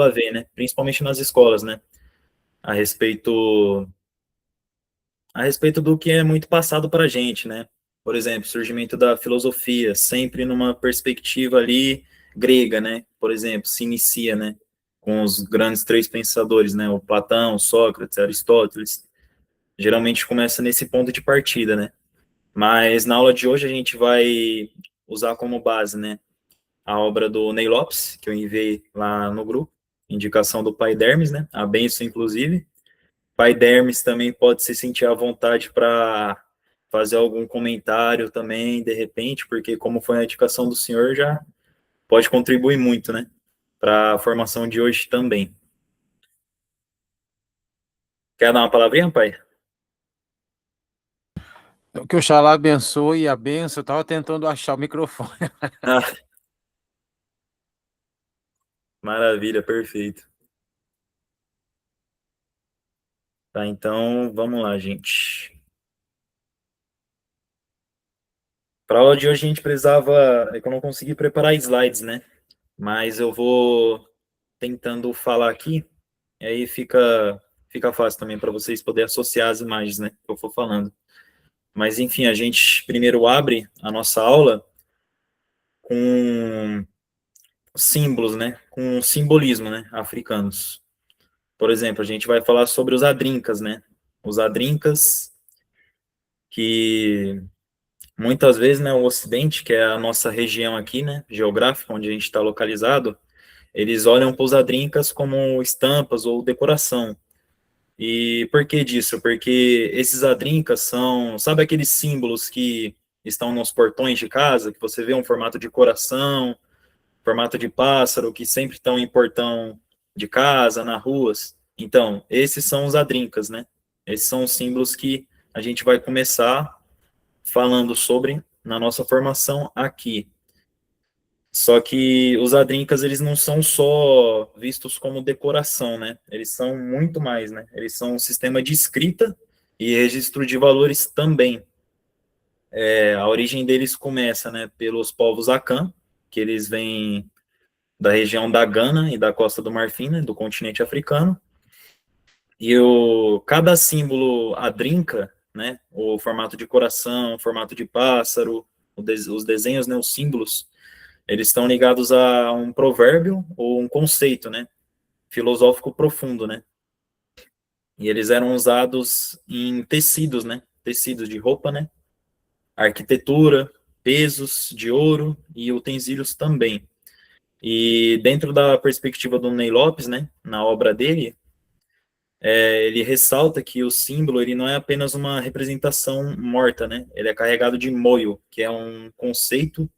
a ver, né? Principalmente nas escolas, né? A respeito, a respeito do que é muito passado para a gente, né? Por exemplo, surgimento da filosofia, sempre numa perspectiva ali grega, né? Por exemplo, se inicia, né? Com os grandes três pensadores, né? O Platão, Sócrates, Aristóteles. Geralmente começa nesse ponto de partida, né? Mas na aula de hoje a gente vai usar como base, né? A obra do Ney Lopes, que eu enviei lá no grupo, indicação do pai Dermes, né? A benção, inclusive. Pai Dermes também pode se sentir à vontade para fazer algum comentário também, de repente, porque como foi a indicação do senhor, já pode contribuir muito, né? Para a formação de hoje também. Quer dar uma palavrinha, pai? Que Oxalá abençoe a benção. Eu estava tentando achar o microfone. Ah, maravilha, perfeito. Tá, então vamos lá, gente. Para a aula de hoje a gente precisava, é que eu não consegui preparar slides, né? Mas eu vou tentando falar aqui, e aí fica fácil também para vocês poderem associar as imagens, né, que eu for falando. Mas enfim, a gente primeiro abre a nossa aula com símbolos, né, com simbolismo, né, africanos. Por exemplo, a gente vai falar sobre os adrincas, né? Os adrincas que muitas vezes, né, o Ocidente, que é a nossa região aqui, né, geográfica, onde a gente está localizado, eles olham para os adrincas como estampas ou decoração. E por que disso? Porque esses adrincas são, sabe aqueles símbolos que estão nos portões de casa, que você vê um formato de coração, formato de pássaro, que sempre estão em portão de casa, nas ruas? Então, esses são os adrincas, né? Esses são os símbolos que a gente vai começar falando sobre na nossa formação aqui. Só que os adrincas, eles não são só vistos como decoração, né? Eles são muito mais, né? Eles são um sistema de escrita e registro de valores também. A origem deles começa, né, pelos povos Akan, que eles vêm da região da Gana e da Costa do Marfim, né, do continente africano. E cada símbolo adrinca, né, o formato de coração, o formato de pássaro, os desenhos, né, os símbolos, eles estão ligados a um provérbio ou um conceito, né, filosófico profundo, né? E eles eram usados em tecidos, né? Tecidos de roupa, né? Arquitetura, pesos de ouro e utensílios também. E dentro da perspectiva do Ney Lopes, né, na obra dele, ele ressalta que o símbolo ele não é apenas uma representação morta, né? Ele é carregado de moio, que é um conceito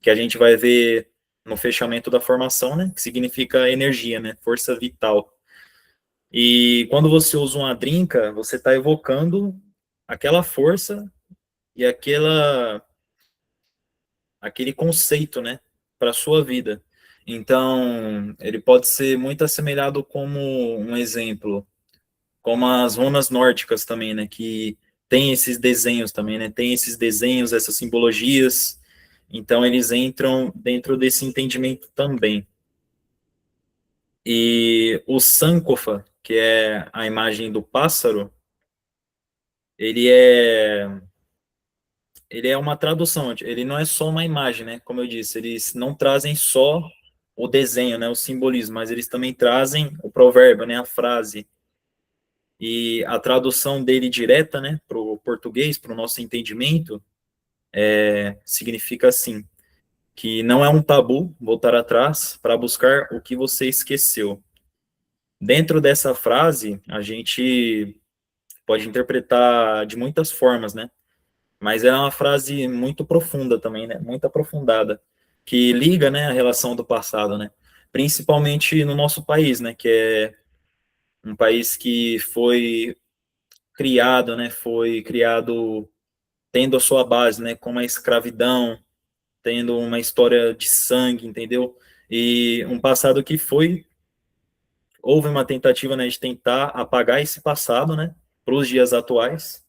que a gente vai ver no fechamento da formação, né? Que significa energia, né? Força vital. E quando você usa uma drinka, você está evocando aquela força e aquele conceito, né? Para a sua vida. Então, ele pode ser muito assemelhado como um exemplo, como as runas nórdicas também, né? Que tem esses desenhos também, né? Tem esses desenhos, essas simbologias. Então, eles entram dentro desse entendimento também. E o Sankofa, que é a imagem do pássaro, ele é ele é uma tradução, ele não é só uma imagem, né? Como eu disse, eles não trazem só o desenho, né, o simbolismo, mas eles também trazem o provérbio, né, a frase. E a tradução dele direta, né, para o português, para o nosso entendimento, significa assim, que não é um tabu voltar atrás para buscar o que você esqueceu. Dentro dessa frase, a gente pode interpretar de muitas formas, né? Mas é uma frase muito profunda também, né? Muito aprofundada, que liga, né, a relação do passado, né? Principalmente no nosso país, né? Que é um país que foi criado, né? Foi criado tendo a sua base, né? Com a escravidão, tendo uma história de sangue, entendeu? E um passado que houve uma tentativa, né, de tentar apagar esse passado, né? Para os dias atuais.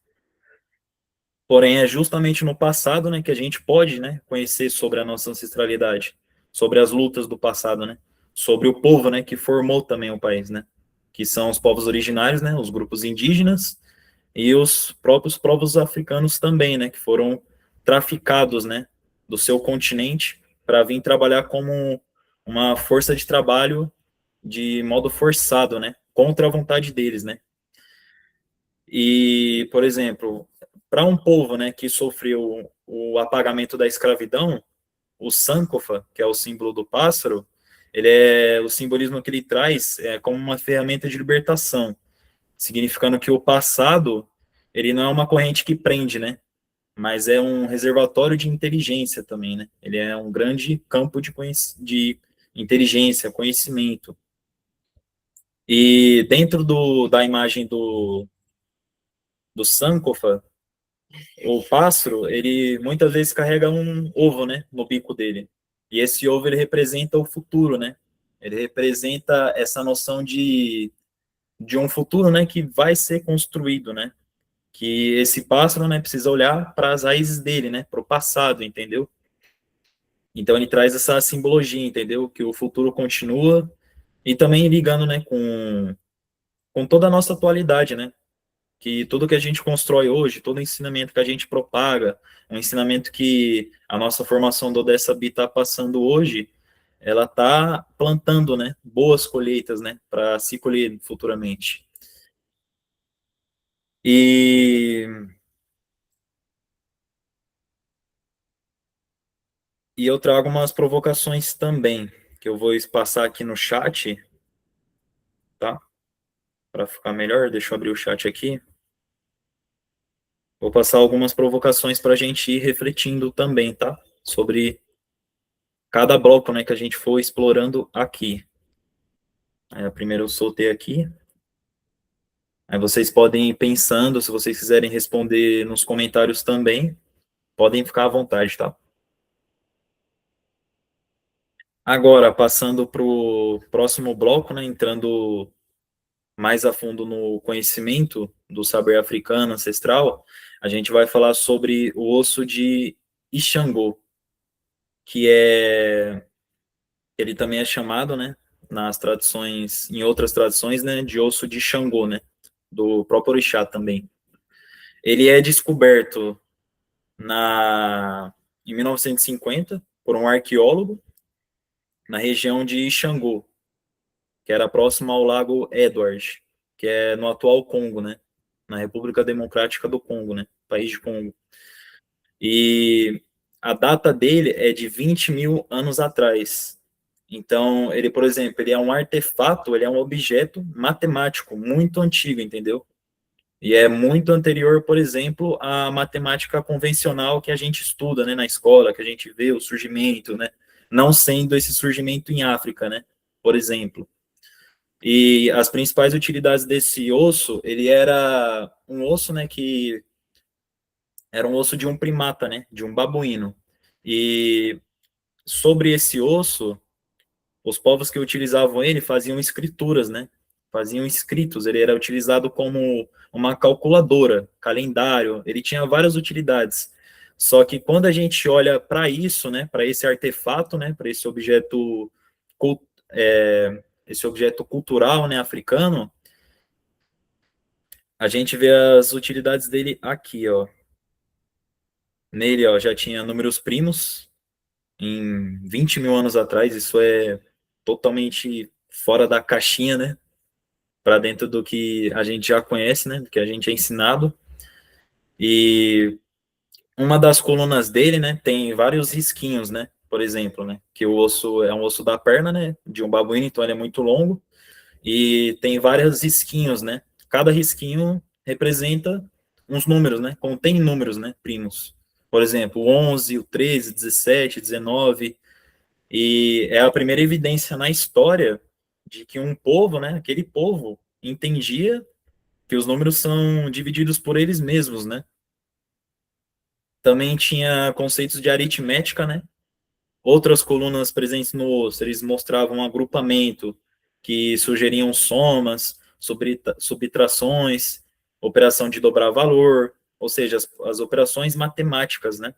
Porém, é justamente no passado, né, que a gente pode, né, conhecer sobre a nossa ancestralidade, sobre as lutas do passado, né? sobre o povo, né, que formou também o país, né, que são os povos originários, né, os grupos indígenas e os próprios povos africanos também, né, que foram traficados, né, do seu continente para vir trabalhar como uma força de trabalho de modo forçado, né, contra a vontade deles, né. E, por exemplo, para um povo, né, que sofreu o apagamento da escravidão, o Sankofa, que é o símbolo do pássaro, ele é o simbolismo que ele traz é como uma ferramenta de libertação, significando que o passado ele não é uma corrente que prende, né? Mas é um reservatório de inteligência também, né? Ele é um grande campo de inteligência, conhecimento. E dentro da imagem do Sankofa, o pássaro, ele muitas vezes carrega um ovo, né, no bico dele. E esse ovo ele representa o futuro, né? Ele representa essa noção de um futuro, né, que vai ser construído, né? Que esse pássaro, né, precisa olhar para as raízes dele, né, para o passado, entendeu? Então ele traz essa simbologia, entendeu? Que o futuro continua e também ligando, né, com toda a nossa atualidade, né? Que tudo que a gente constrói hoje, todo ensinamento que a gente propaga, um ensinamento que a nossa formação do Odessa Bi está passando hoje, ela está plantando, né, boas colheitas, né, para se colher futuramente. E, e eu trago umas provocações também, que eu vou passar aqui no chat, tá? Para ficar melhor, deixa eu abrir o chat aqui. Vou passar algumas provocações para a gente ir refletindo também, tá? Sobre cada bloco, né, que a gente for explorando aqui. Aí, primeiro eu soltei aqui. Aí vocês podem ir pensando, se vocês quiserem responder nos comentários também, podem ficar à vontade, tá? Agora, passando para o próximo bloco, né, entrando mais a fundo no conhecimento do saber africano ancestral, a gente vai falar sobre o osso de Ixangô, que é ele também é chamado, né, nas tradições, em outras tradições, né, de osso de Xangô, né, do próprio orixá também. Ele é descoberto em 1950 por um arqueólogo na região de Xangô, que era próximo ao lago Edward, que é no atual Congo, né, na República Democrática do Congo, né, país de Congo. E a data dele é de 20 mil anos atrás. Então, ele, por exemplo, ele é um artefato, ele é um objeto matemático muito antigo, entendeu? E é muito anterior, por exemplo, à matemática convencional que a gente estuda, né, na escola, que a gente vê o surgimento, né? Não sendo esse surgimento em África, né? Por exemplo. E as principais utilidades desse osso, ele era um osso, né, que era um osso de um primata, né, de um babuíno. E sobre esse osso, os povos que utilizavam ele faziam escrituras, né? Faziam escritos. Ele era utilizado como uma calculadora, calendário. Ele tinha várias utilidades. Só que quando a gente olha para isso, né? Para esse artefato, né? Para esse objeto cultural, né? Africano, a gente vê as utilidades dele aqui, ó. Nele, ó, já tinha números primos em 20 mil anos atrás. Isso é totalmente fora da caixinha, né? Para dentro do que a gente já conhece, né, do que a gente é ensinado. E uma das colunas dele, né, tem vários risquinhos, né, por exemplo, né, que o osso é um osso da perna, né, de um babuíno, então ele é muito longo e tem vários risquinhos, né. Cada risquinho representa uns números, né, contém números, né, primos. Por exemplo, o 11, o 13, 17, 19, e é a primeira evidência na história de que um povo, né, aquele povo entendia que os números são divididos por eles mesmos, né? Também tinha conceitos de aritmética, né? Outras colunas presentes no osso, eles mostravam um agrupamento que sugeriam somas, subtrações, operação de dobrar valor, ou seja, as operações matemáticas, né?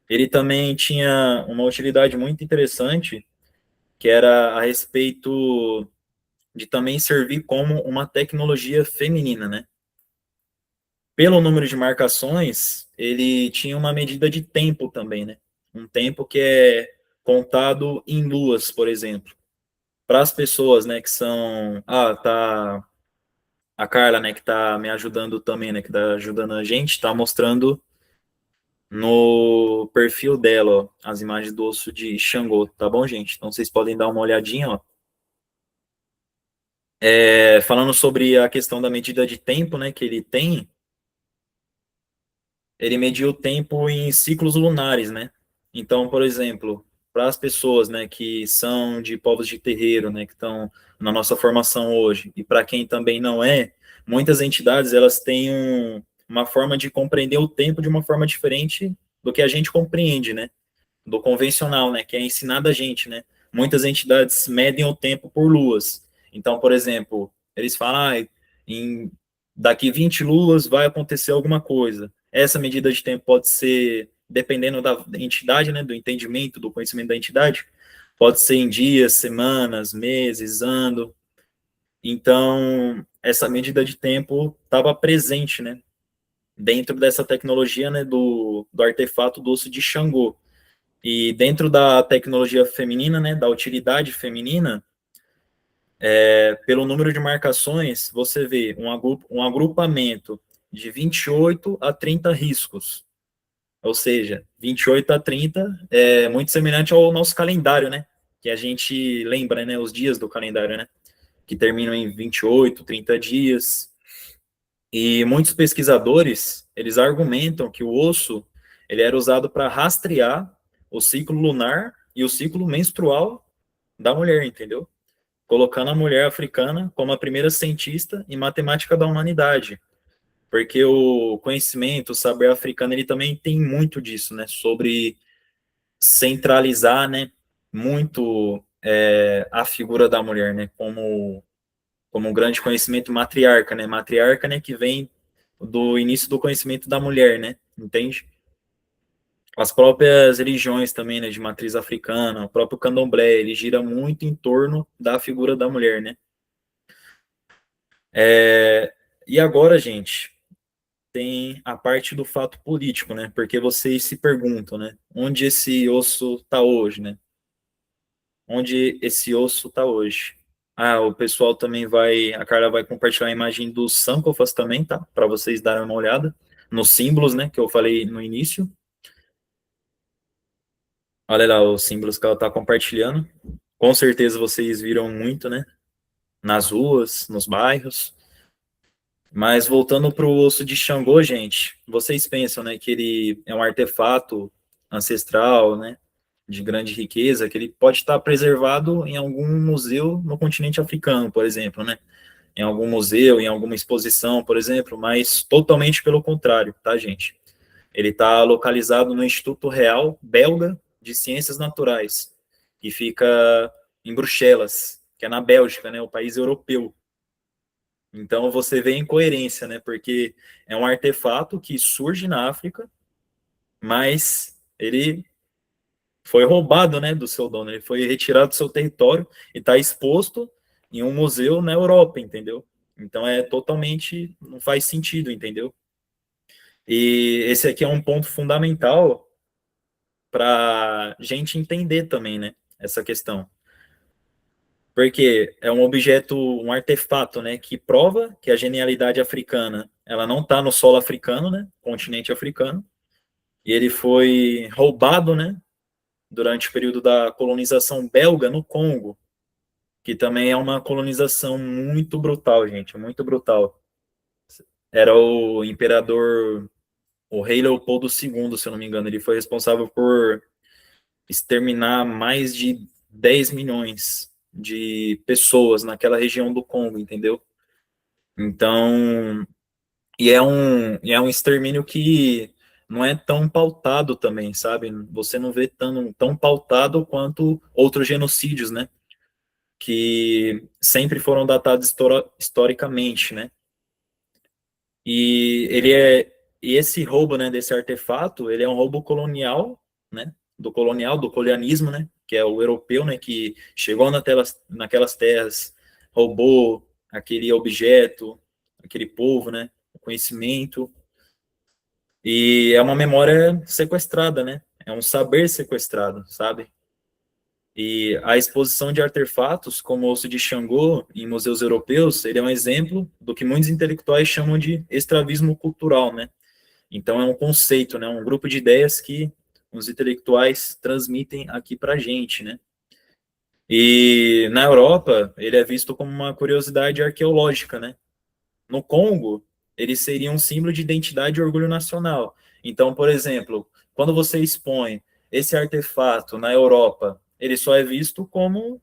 Ele também tinha uma utilidade muito interessante, que era a respeito de também servir como uma tecnologia feminina, né? Pelo número de marcações, ele tinha uma medida de tempo também, né? Um tempo que é contado em luas, por exemplo. Para as pessoas, né, que são, tá a Carla, né, que tá me ajudando também, né, que tá ajudando a gente, tá mostrando no perfil dela, ó, as imagens do osso de Xangô, tá bom, gente? Então vocês podem dar uma olhadinha, ó. Falando sobre a questão da medida de tempo, né, que ele tem, ele mediu o tempo em ciclos lunares, né? Então, por exemplo, para as pessoas, né, que são de povos de terreiro, né, que estão na nossa formação hoje, e para quem também não é, muitas entidades elas têm uma forma de compreender o tempo de uma forma diferente do que a gente compreende, né? Do convencional, né, que é ensinado a gente, né? Muitas entidades medem o tempo por luas. Então, por exemplo, eles falam, em daqui 20 luas vai acontecer alguma coisa. Essa medida de tempo pode ser, dependendo da entidade, né, do entendimento, do conhecimento da entidade, pode ser em dias, semanas, meses, ano. Então, essa medida de tempo estava presente, né, dentro dessa tecnologia, né, do artefato do osso de Xangô. E dentro da tecnologia feminina, né, da utilidade feminina, pelo número de marcações, você vê um agrupamento de 28 a 30 riscos. Ou seja, 28 a 30 é muito semelhante ao nosso calendário, né? Que a gente lembra, né, os dias do calendário, né? Que terminam em 28, 30 dias. E muitos pesquisadores, eles argumentam que o osso, ele era usado para rastrear o ciclo lunar e o ciclo menstrual da mulher, entendeu? Colocando a mulher africana como a primeira cientista em matemática da humanidade. Porque o conhecimento, o saber africano, ele também tem muito disso, né? Sobre centralizar, né? Muito a figura da mulher, né? Como um grande conhecimento matriarca, né? Matriarca, né? Que vem do início do conhecimento da mulher, né? Entende? As próprias religiões também, né? De matriz africana, o próprio candomblé, ele gira muito em torno da figura da mulher, né? E agora, gente, tem a parte do fato político, né? Porque vocês se perguntam, né? Onde esse osso está hoje, né? Onde esse osso está hoje? O pessoal também a Carla vai compartilhar a imagem dos Sankofas também, tá? Para vocês darem uma olhada nos símbolos, né? Que eu falei no início. Olha lá os símbolos que ela está compartilhando. Com certeza vocês viram muito, né? Nas ruas, nos bairros. Mas voltando para o osso de Xangô, gente, vocês pensam, né, que ele é um artefato ancestral, né, de grande riqueza, que ele pode estar preservado em algum museu no continente africano, por exemplo, né, em algum museu, em alguma exposição, por exemplo, mas totalmente pelo contrário, tá, gente? Ele está localizado no Instituto Real Belga de Ciências Naturais, que fica em Bruxelas, que é na Bélgica, né, o país europeu. Então você vê incoerência, né? Porque é um artefato que surge na África, mas ele foi roubado, né, do seu dono, ele foi retirado do seu território e está exposto em um museu na Europa, entendeu? Então é totalmente, não faz sentido, entendeu? E esse aqui é um ponto fundamental para gente entender também, né, essa questão. Porque é um objeto, um artefato, né, que prova que a genialidade africana, ela não está no solo africano, né, continente africano, e ele foi roubado, né, durante o período da colonização belga no Congo, que também é uma colonização muito brutal, gente, muito brutal. Era o imperador, o rei Leopoldo II, se eu não me engano, ele foi responsável por exterminar mais de 10 milhões de pessoas naquela região do Congo, entendeu? Então, e é um extermínio que não é tão pautado também, sabe? Você não vê tão pautado quanto outros genocídios, né? Que sempre foram datados historicamente, né? E esse roubo, né, desse artefato, ele é um roubo colonial, né? Do colonialismo, né? que é o europeu, né, que chegou naquelas terras, roubou aquele objeto, aquele povo, né, o conhecimento, e é uma memória sequestrada, né, é um saber sequestrado, sabe? E a exposição de artefatos, como o osso de Xangô, em museus europeus, seria um exemplo do que muitos intelectuais chamam de extravismo cultural, né? Então, é um conceito, né? Um grupo de ideias que os intelectuais transmitem aqui para a gente, né? E na Europa, ele é visto como uma curiosidade arqueológica, né? No Congo, ele seria um símbolo de identidade e orgulho nacional. Então, por exemplo, quando você expõe esse artefato na Europa, ele só é visto como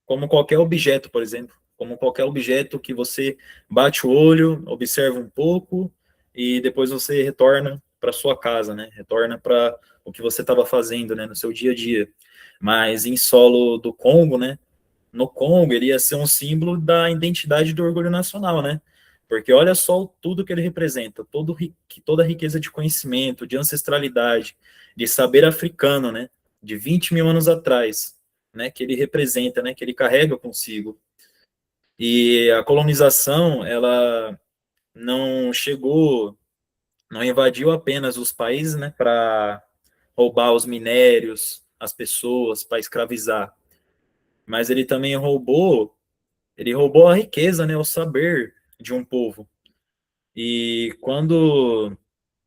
qualquer objeto, por exemplo, como qualquer objeto que você bate o olho, observa um pouco e depois você retorna para sua casa, né? Retorna para o que você estava fazendo, né, no seu dia a dia. Mas em solo do Congo, né? No Congo, ele ia ser um símbolo da identidade do orgulho nacional, né? Porque olha só tudo que ele representa, toda a riqueza de conhecimento, de ancestralidade, de saber africano, né? De 20 mil anos atrás, né? Que ele representa, né? Que ele carrega consigo. E a colonização, ela não chegou, não invadiu apenas os países, né? Para roubar os minérios, as pessoas, para escravizar. Mas ele roubou a riqueza, né, o saber de um povo. E quando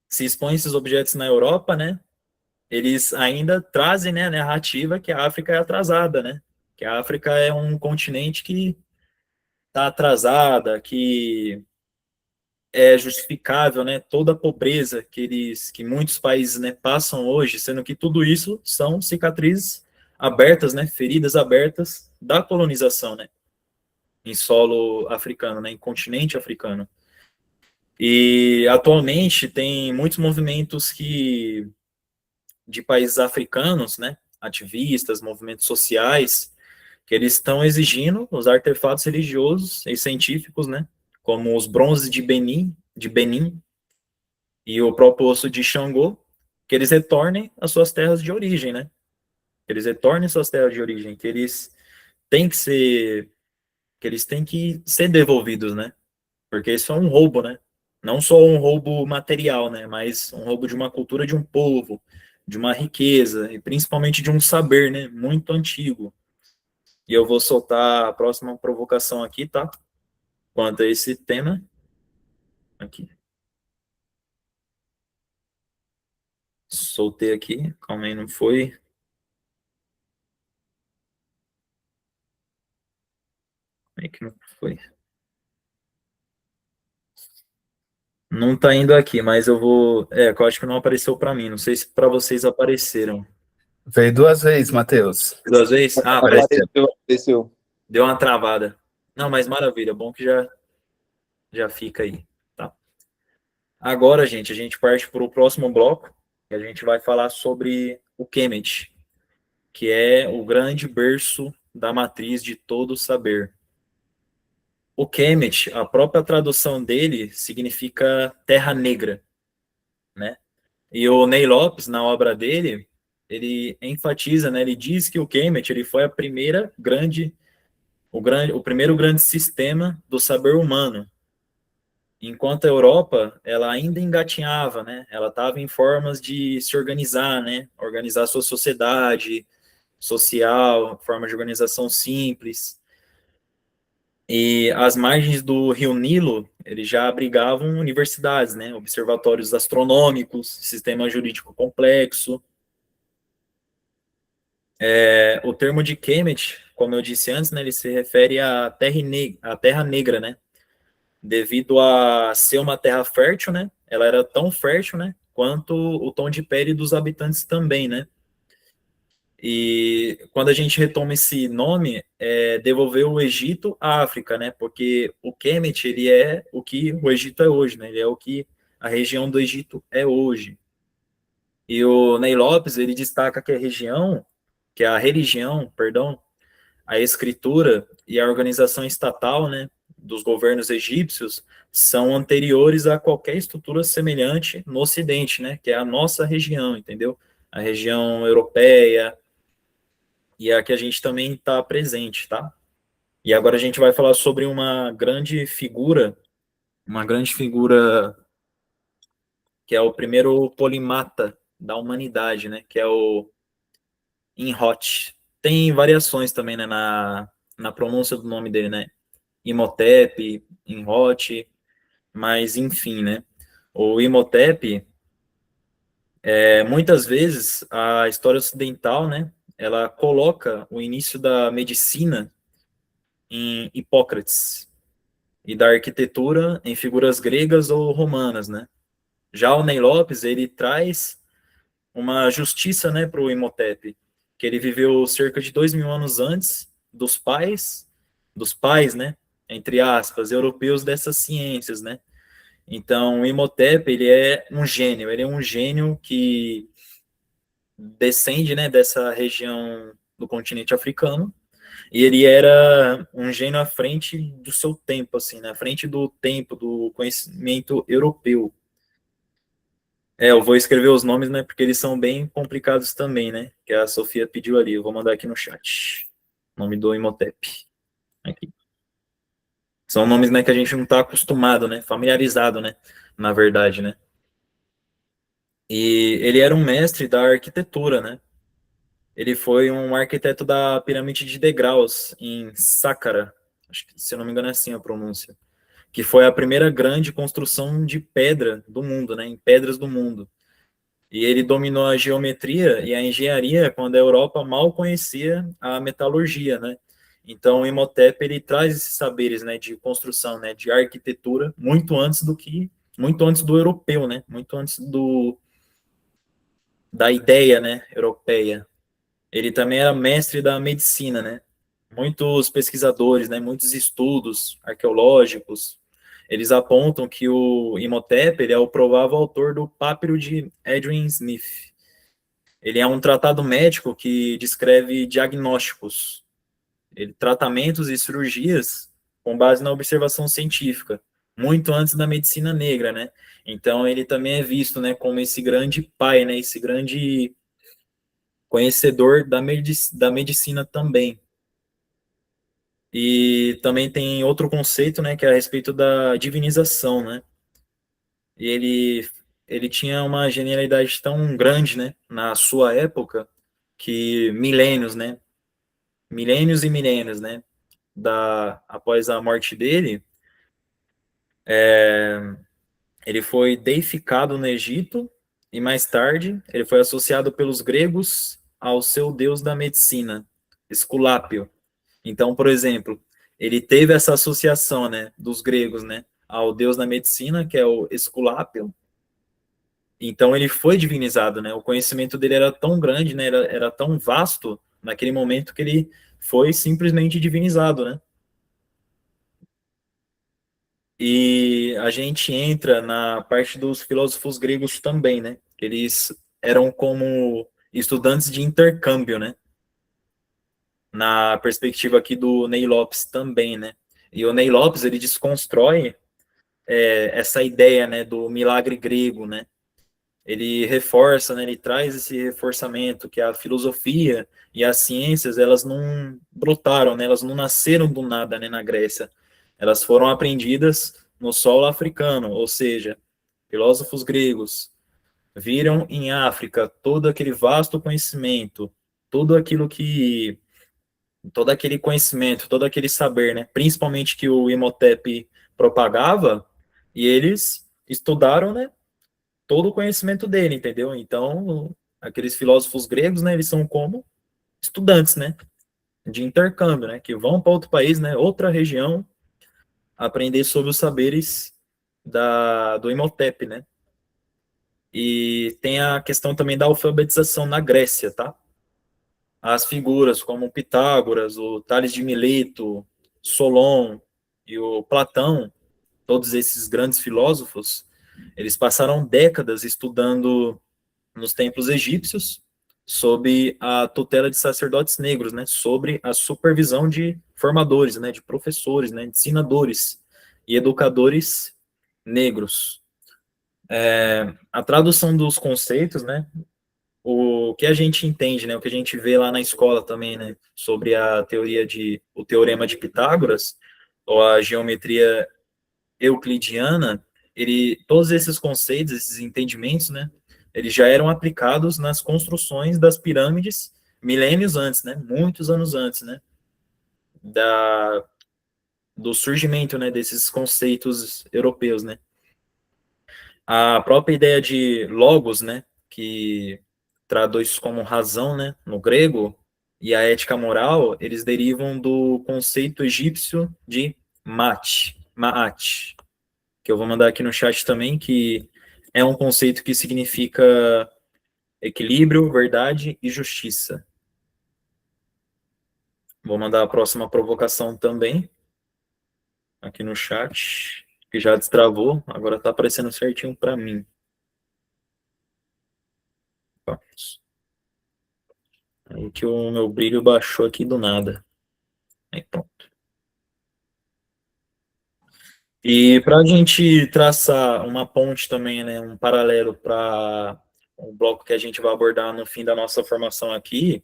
se expõe esses objetos na Europa, né, eles ainda trazem, né, a narrativa que a África é atrasada, né, que a África é um continente que está atrasada, que é justificável, né, toda a pobreza que muitos países, né, passam hoje, sendo que tudo isso são cicatrizes abertas, né, feridas abertas da colonização, né, em solo africano, né, em continente africano. E atualmente tem muitos movimentos de países africanos, né, ativistas, movimentos sociais, que eles estão exigindo os artefatos religiosos e científicos, né, como os bronzes de Benin e o próprio osso de Xangô, que eles retornem às suas terras de origem, né? Que eles retornem às suas terras de origem, têm que ser, que eles têm que ser devolvidos, né? Porque isso é um roubo, né? Não só um roubo material, né? Mas um roubo de uma cultura de um povo, de uma riqueza e principalmente de um saber, né? Muito antigo. E eu vou soltar a próxima provocação aqui, tá? Quanto a esse tema aqui. Soltei aqui, calma aí, não foi. Como é que não foi? Não tá indo aqui, mas eu vou. É, eu acho que não apareceu para mim. Não sei se para vocês apareceram. Veio duas vezes, Matheus. Duas vezes? Ah, parece que Apareceu. deu uma travada. Não, mas maravilha, bom que já fica aí, tá? Agora, gente, a gente parte para o próximo bloco, e a gente vai falar sobre o Kemet, que é o grande berço da matriz de todo o saber. O Kemet, a própria tradução dele significa terra negra, né? E o Ney Lopes, na obra dele, ele enfatiza, né? Ele diz que o Kemet ele foi o primeiro grande sistema do saber humano, enquanto a Europa ela ainda engatinhava, né? Ela estava em formas de se organizar, né? Organizar sua sociedade social, forma de organização simples. E as margens do Rio Nilo, eles já abrigavam universidades, né? Observatórios astronômicos, sistema jurídico complexo. O termo de Kemet, como eu disse antes, né? Ele se refere à terra negra, né? Devido a ser uma terra fértil, né? Ela era tão fértil, né? Quanto o tom de pele dos habitantes também, né? E quando a gente retoma esse nome, devolver o Egito à África, né? Porque o Kemet, ele é o que o Egito é hoje, né? Ele é o que a região do Egito é hoje. E o Ney Lopes, ele destaca que a religião, perdão, a escritura e a organização estatal, né, dos governos egípcios são anteriores a qualquer estrutura semelhante no Ocidente, né, que é a nossa região, entendeu? A região europeia, e é a que a gente também está presente, tá? E agora a gente vai falar sobre uma grande figura que é o primeiro polimata da humanidade, né? Que é o Imhotep. Tem variações também, né, na pronúncia do nome dele, né? Imhotep, Imhotep, mas enfim, né? O Imhotep, muitas vezes a história ocidental, né? Ela coloca o início da medicina em Hipócrates e da arquitetura em figuras gregas ou romanas, né? Já o Ney Lopes, ele traz uma justiça, né, para o Imhotep, que ele viveu cerca de 2.000 anos antes dos pais, né, entre aspas, europeus dessas ciências, né. Então, o Imhotep, ele é um gênio que descende, né, dessa região do continente africano, e ele era um gênio à frente do seu tempo, assim, né, à frente do tempo, do conhecimento europeu. Eu vou escrever os nomes, né, porque eles são bem complicados também, né, que a Sofia pediu ali, eu vou mandar aqui no chat. Nome do Imhotep. Aqui. São nomes, né, que a gente não está acostumado, né, familiarizado, né, na verdade, né. E ele era um mestre da arquitetura, né. Ele foi um arquiteto da pirâmide de degraus em Saqqara, acho que, se eu não me engano é assim a pronúncia, que foi a primeira grande construção de pedra do mundo, né, em pedras do mundo. E ele dominou a geometria e a engenharia quando a Europa mal conhecia a metalurgia, né? Então, o Imhotep, ele traz esses saberes, né, de construção, né, de arquitetura, muito antes do europeu, né? Muito antes da ideia, né, europeia. Ele também era mestre da medicina, né? Muitos pesquisadores, né, muitos estudos arqueológicos, eles apontam que o Imhotep, ele é o provável autor do Papiro de Edwin Smith. Ele é um tratado médico que descreve diagnósticos, tratamentos e cirurgias com base na observação científica, muito antes da medicina negra, né? Então ele também é visto, né, como esse grande pai, né, esse grande conhecedor da medicina também. E também tem outro conceito, né, que é a respeito da divinização, né? E ele tinha uma genialidade tão grande, né, na sua época, que milênios e milênios, né, após a morte dele, ele foi deificado no Egito e mais tarde ele foi associado pelos gregos ao seu deus da medicina, Esculápio. Então, por exemplo, ele teve essa associação, né, dos gregos, né, ao deus da medicina, que é o Esculápio. Então ele foi divinizado, né? O conhecimento dele era tão grande, né? Era tão vasto naquele momento que ele foi simplesmente divinizado, né? E a gente entra na parte dos filósofos gregos também, né? Eles eram como estudantes de intercâmbio, né? Na perspectiva aqui do Ney Lopes também, né? E o Ney Lopes, ele desconstrói essa ideia, né, do milagre grego, né? Ele reforça, né, ele traz esse reforçamento que a filosofia e as ciências, elas não brotaram, né, elas não nasceram do nada, né, na Grécia. Elas foram aprendidas no solo africano, ou seja, filósofos gregos viram em África todo aquele vasto conhecimento, tudo aquilo que todo aquele conhecimento, todo aquele saber, né, principalmente que o Imhotep propagava, e eles estudaram, né, todo o conhecimento dele, entendeu? Então, aqueles filósofos gregos, né, eles são como estudantes, né, de intercâmbio, né, que vão para outro país, né, outra região, aprender sobre os saberes do Imhotep, né? E tem a questão também da alfabetização na Grécia, tá? As figuras como Pitágoras, o Tales de Mileto, Solon e o Platão, todos esses grandes filósofos, eles passaram décadas estudando nos templos egípcios, sob a tutela de sacerdotes negros, né, sobre a supervisão de formadores, né, de professores, né, ensinadores e educadores negros. A tradução dos conceitos, né, o que a gente entende, né, o que a gente vê lá na escola também, né, sobre a o teorema de Pitágoras, ou a geometria euclidiana, todos esses conceitos, esses entendimentos, né, eles já eram aplicados nas construções das pirâmides milênios antes, né, muitos anos antes, né, da, do surgimento, né, desses conceitos europeus, né. A própria ideia de logos, né, que traduz como razão, né, no grego, e a ética moral, eles derivam do conceito egípcio de Ma'at, que eu vou mandar aqui no chat também, que é um conceito que significa equilíbrio, verdade e justiça. Vou mandar a próxima provocação também, aqui no chat, que já destravou, agora está aparecendo certinho para mim. Aí que o meu brilho baixou aqui do nada. Aí pronto. E para a gente traçar uma ponte também, né, um paralelo para o bloco que a gente vai abordar no fim da nossa formação aqui,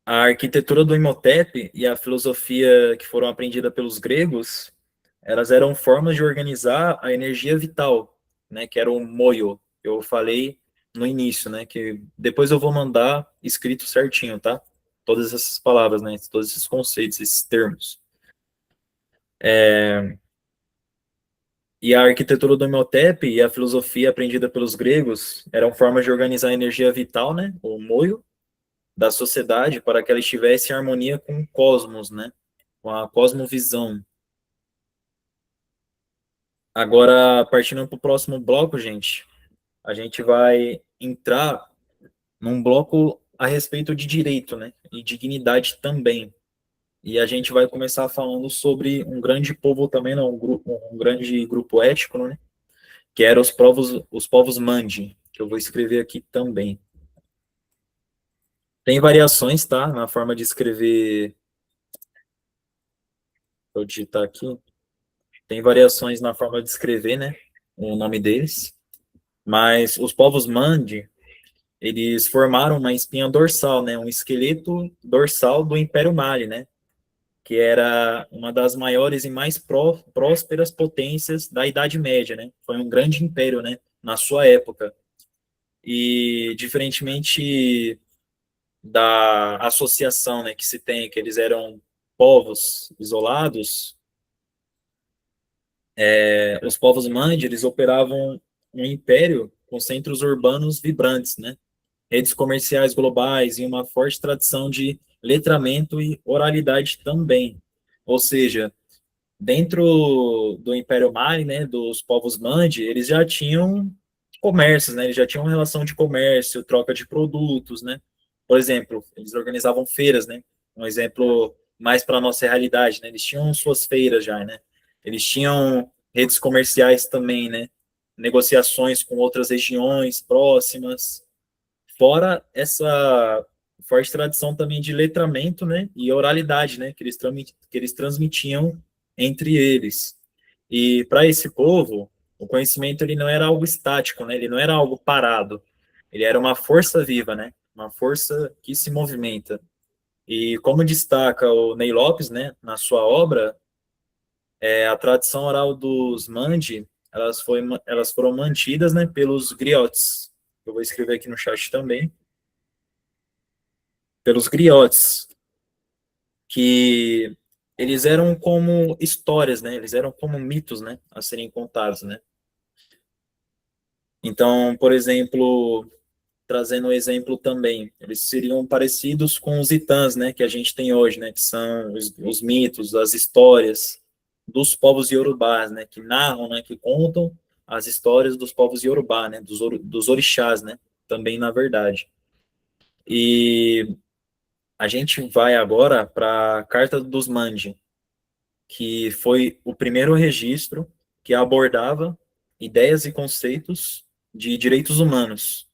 a arquitetura do Imhotep e a filosofia que foram aprendidas pelos gregos, elas eram formas de organizar a energia vital, né, que era o moio. Eu falei no início, né, que depois eu vou mandar escrito certinho, tá? Todas essas palavras, né, todos esses conceitos, esses termos. E a arquitetura do Imhotep e a filosofia aprendida pelos gregos eram formas de organizar a energia vital, né, o moio, da sociedade para que ela estivesse em harmonia com o cosmos, né, com a cosmovisão. Agora, partindo para o próximo bloco, gente, a gente vai entrar num bloco a respeito de direito, né, e dignidade também. E a gente vai começar falando sobre um grande povo também, não, um grande grupo étnico, né, que eram os povos Mandi, que eu vou escrever aqui também. Tem variações, tá, na forma de escrever, vou digitar aqui, tem variações na forma de escrever, né, o nome deles, mas os povos Mandi, eles formaram uma espinha dorsal, né, um esqueleto dorsal do Império Mali, né, que era uma das maiores e mais prósperas potências da Idade Média, né, foi um grande império, né, na sua época, e diferentemente da associação, né, que se tem, que eles eram povos isolados, os povos Mandi, eles operavam um império com centros urbanos vibrantes, né, redes comerciais globais e uma forte tradição de letramento e oralidade também. Ou seja, dentro do Império Mali, né, dos povos Mandi, eles já tinham comércios, né, eles já tinham relação de comércio, troca de produtos, né. Por exemplo, eles organizavam feiras, né, um exemplo mais para a nossa realidade, né, eles tinham suas feiras já, né, eles tinham redes comerciais também, né, negociações com outras regiões próximas, fora essa forte tradição também de letramento, né, e oralidade, né, que eles transmitiam entre eles. E para esse povo, o conhecimento ele não era algo estático, né, ele não era algo parado, ele era uma força viva, né, uma força que se movimenta. E como destaca o Ney Lopes, né, na sua obra, a tradição oral dos Mandi, elas foram mantidas, né, pelos griotes. Eu vou escrever aqui no chat também, pelos griotes, que eles eram como histórias, né? Eles eram como mitos, né? A serem contados, né? Então, por exemplo, trazendo um exemplo também, eles seriam parecidos com os itãs, né? Que a gente tem hoje, né? Que são os mitos, as histórias dos povos iorubás, né? Que narram, né? Que contam as histórias dos povos iorubá, né? Dos orixás, né? Também, na verdade. E a gente vai agora para a Carta dos Mandi, que foi o primeiro registro que abordava ideias e conceitos de direitos humanos,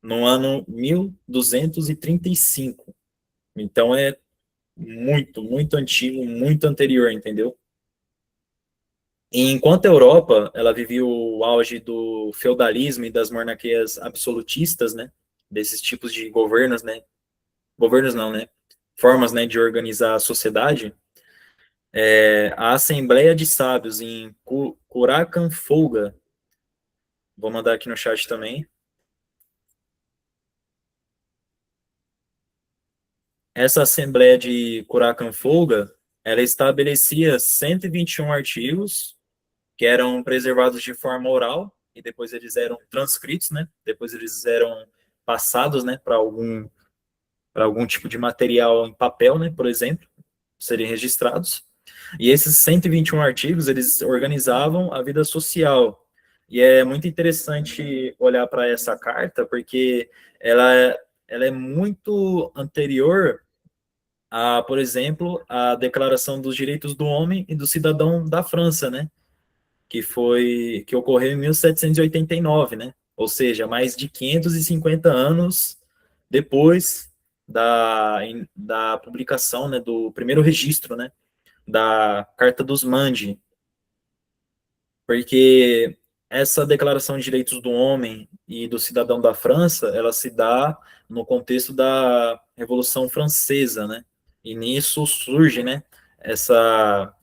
no ano 1235. Então é muito, muito antigo, muito anterior, entendeu? E enquanto a Europa, ela vivia o auge do feudalismo e das monarquias absolutistas, né? Desses tipos de governos, né? Governos não, né? Formas, né, de organizar a sociedade. A Assembleia de Sábios em Curaçanfolga, vou mandar aqui no chat também. Essa Assembleia de Curaçanfolga, ela estabelecia 121 artigos que eram preservados de forma oral e depois eles eram transcritos, né? Depois eles eram passados, né, para algum tipo de material em papel, né, por exemplo, serem registrados. E esses 121 artigos, eles organizavam a vida social. E é muito interessante olhar para essa carta, porque ela é muito anterior a, por exemplo, a Declaração dos Direitos do Homem e do Cidadão da França, né? Que ocorreu em 1789, né? Ou seja, mais de 550 anos depois da publicação, né, do primeiro registro, né, da Carta dos Mandi, porque essa Declaração de Direitos do Homem e do Cidadão da França, ela se dá no contexto da Revolução Francesa, né? E nisso surge, né, essa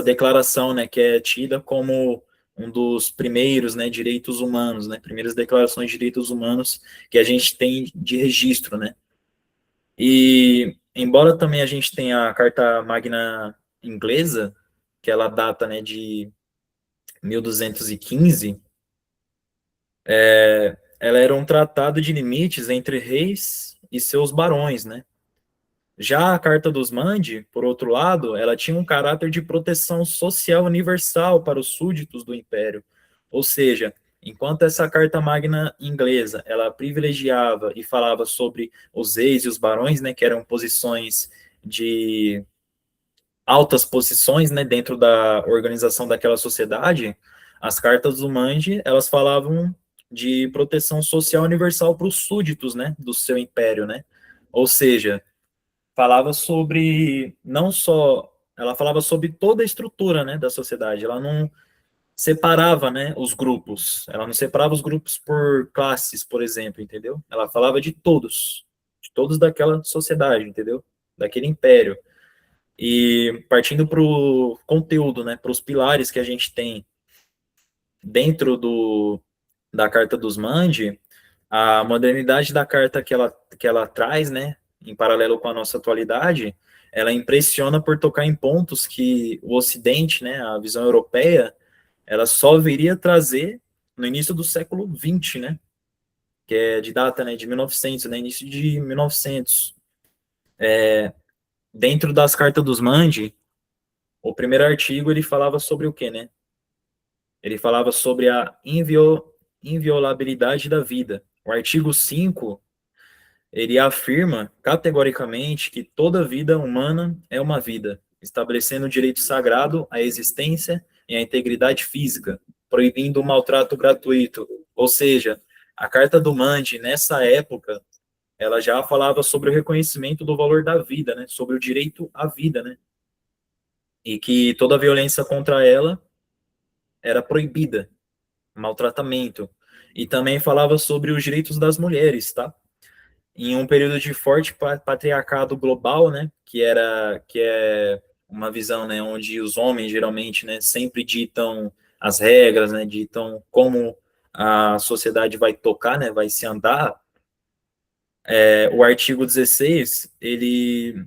declaração, né, que é tida como um dos primeiros, né, direitos humanos, né, primeiras declarações de direitos humanos que a gente tem de registro, né? E embora também a gente tenha a Carta Magna inglesa, que ela data, né, de 1215, ela era um tratado de limites entre reis e seus barões, né? Já a Carta dos Mandi, por outro lado, ela tinha um caráter de proteção social universal para os súditos do império. Ou seja, enquanto essa Carta Magna inglesa, ela privilegiava e falava sobre os reis e os barões, né, que eram posições de altas posições, né, dentro da organização daquela sociedade, as cartas do Mandi, elas falavam de proteção social universal para os súditos, né, do seu império, né? Ou seja, falava sobre não só, ela falava sobre toda a estrutura, né, da sociedade. Ela não separava, né, os grupos. Ela não separava os grupos por classes, por exemplo, entendeu? Ela falava de todos daquela sociedade, entendeu? Daquele império. E partindo para o conteúdo, né, para os pilares que a gente tem dentro da Carta dos Mandi, a modernidade da carta que ela traz, né, em paralelo com a nossa atualidade, ela impressiona por tocar em pontos que o Ocidente, né, a visão europeia, ela só viria trazer no início do século XX, né, que é de data, né, de 1900, né, início de 1900. Dentro das cartas dos Mandi, o primeiro artigo ele falava sobre o quê, né? Ele falava sobre a inviolabilidade da vida. O artigo 5 ele afirma categoricamente que toda vida humana é uma vida, estabelecendo o direito sagrado à existência e à integridade física, proibindo o maltrato gratuito. Ou seja, a Carta do Mandi, nessa época, ela já falava sobre o reconhecimento do valor da vida, né? Sobre o direito à vida, né? E que toda violência contra ela era proibida, maltratamento. E também falava sobre os direitos das mulheres, tá? Em um período de forte patriarcado global, né, que é uma visão, né, onde os homens geralmente, né, sempre ditam as regras, né, ditam como a sociedade vai tocar, né, vai se andar. O artigo 16, ele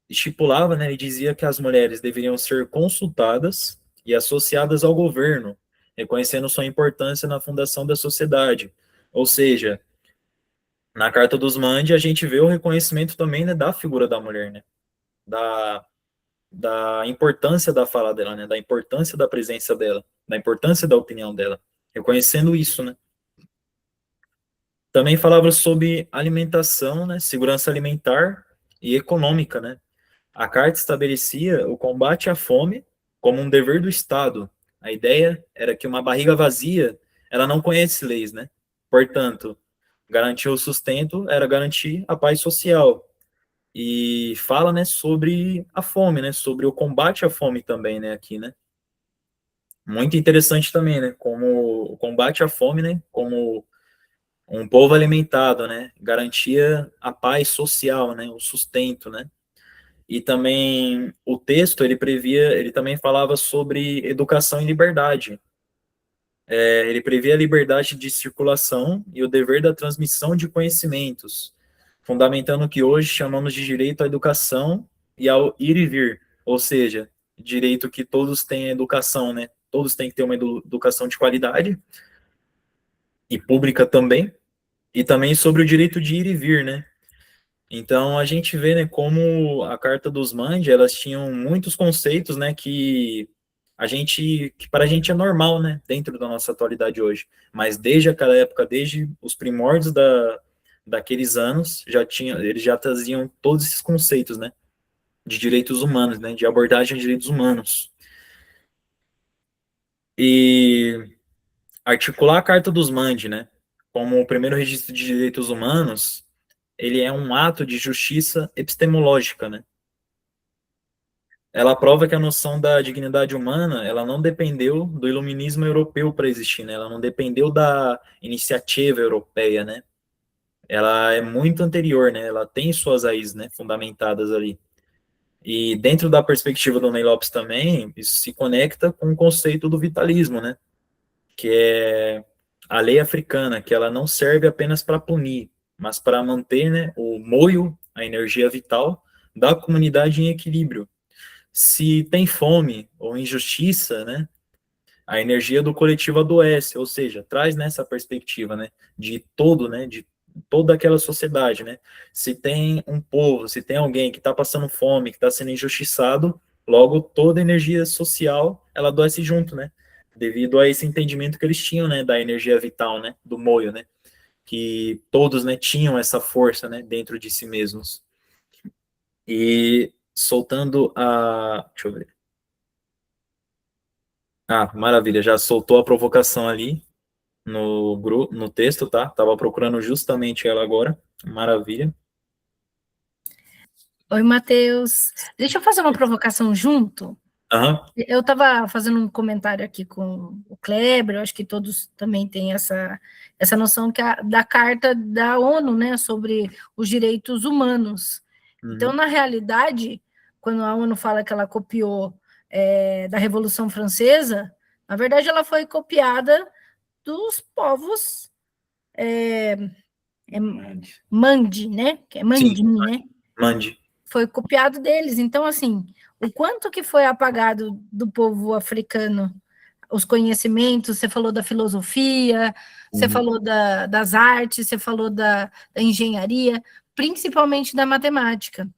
estipulava, né, e dizia que as mulheres deveriam ser consultadas e associadas ao governo, reconhecendo sua importância na fundação da sociedade. Ou seja, na Carta dos Mandi, a gente vê o reconhecimento também, né, da figura da mulher, né, da, da importância da fala dela, né, da importância da presença dela, da importância da opinião dela, reconhecendo isso, né. Também falava sobre alimentação, né, segurança alimentar e econômica, né. A Carta estabelecia o combate à fome como um dever do Estado. A ideia era que uma barriga vazia, ela não conhece leis, né. Portanto, garantir o sustento era garantir a paz social. E fala, né, sobre a fome, né, sobre o combate à fome também, né, aqui, né. muito interessante também, né? Como o combate à fome, né? Como um povo alimentado, né? Garantia a paz social, né? O sustento, né? E também o texto, ele também falava sobre educação e liberdade. Ele previa a liberdade de circulação e o dever da transmissão de conhecimentos, fundamentando o que hoje chamamos de direito à educação e ao ir e vir, ou seja, direito que todos têm educação, né? Todos têm que ter uma educação de qualidade e pública também, e também sobre o direito de ir e vir, né? Então a gente vê, né, como a Carta dos Mandi, elas tinham muitos conceitos, né, que para a gente é normal, né, dentro da nossa atualidade hoje. Mas desde aquela época, desde os primórdios daqueles anos, eles já traziam todos esses conceitos, né, de direitos humanos, né, de abordagem de direitos humanos. E articular a Carta dos Mandi, né, como o primeiro registro de direitos humanos, ele é um ato de justiça epistemológica, né? Ela prova que a noção da dignidade humana, ela não dependeu do iluminismo europeu para existir, né? Ela não dependeu da iniciativa europeia, né? Ela é muito anterior, né? Ela tem suas raízes, né, fundamentadas ali. E dentro da perspectiva do Ney Lopes também, isso se conecta com o conceito do vitalismo, né? Que é a lei africana, que ela não serve apenas para punir, mas para manter, né, o moio, a energia vital da comunidade em equilíbrio. Se tem fome ou injustiça, né, a energia do coletivo adoece, ou seja, traz nessa perspectiva, né, de todo, né, de toda aquela sociedade, né. Se tem um povo, se tem alguém que está passando fome, que está sendo injustiçado, logo toda a energia social ela adoece junto, né, devido a esse entendimento que eles tinham, né, da energia vital, né, do moio, né, que todos, né, tinham essa força, né, dentro de si mesmos. E soltando a, deixa eu ver. Ah, maravilha, já soltou a provocação ali no texto, tá? Tava procurando justamente ela agora. Maravilha. Oi, Matheus. Deixa eu fazer uma provocação junto. Aham. Eu estava fazendo um comentário aqui com o Kleber, eu acho que todos também têm essa noção da Carta da ONU, né, sobre os direitos humanos. Então, Uhum. na realidade, quando a ONU fala que ela copiou da Revolução Francesa, na verdade ela foi copiada dos povos Mandi, né? Que é Sim, Mandin, né? mande. Foi copiado deles. Então, assim, o quanto que foi apagado do povo africano os conhecimentos, você falou da filosofia, você Uhum. falou das artes, você falou da engenharia, principalmente da matemática.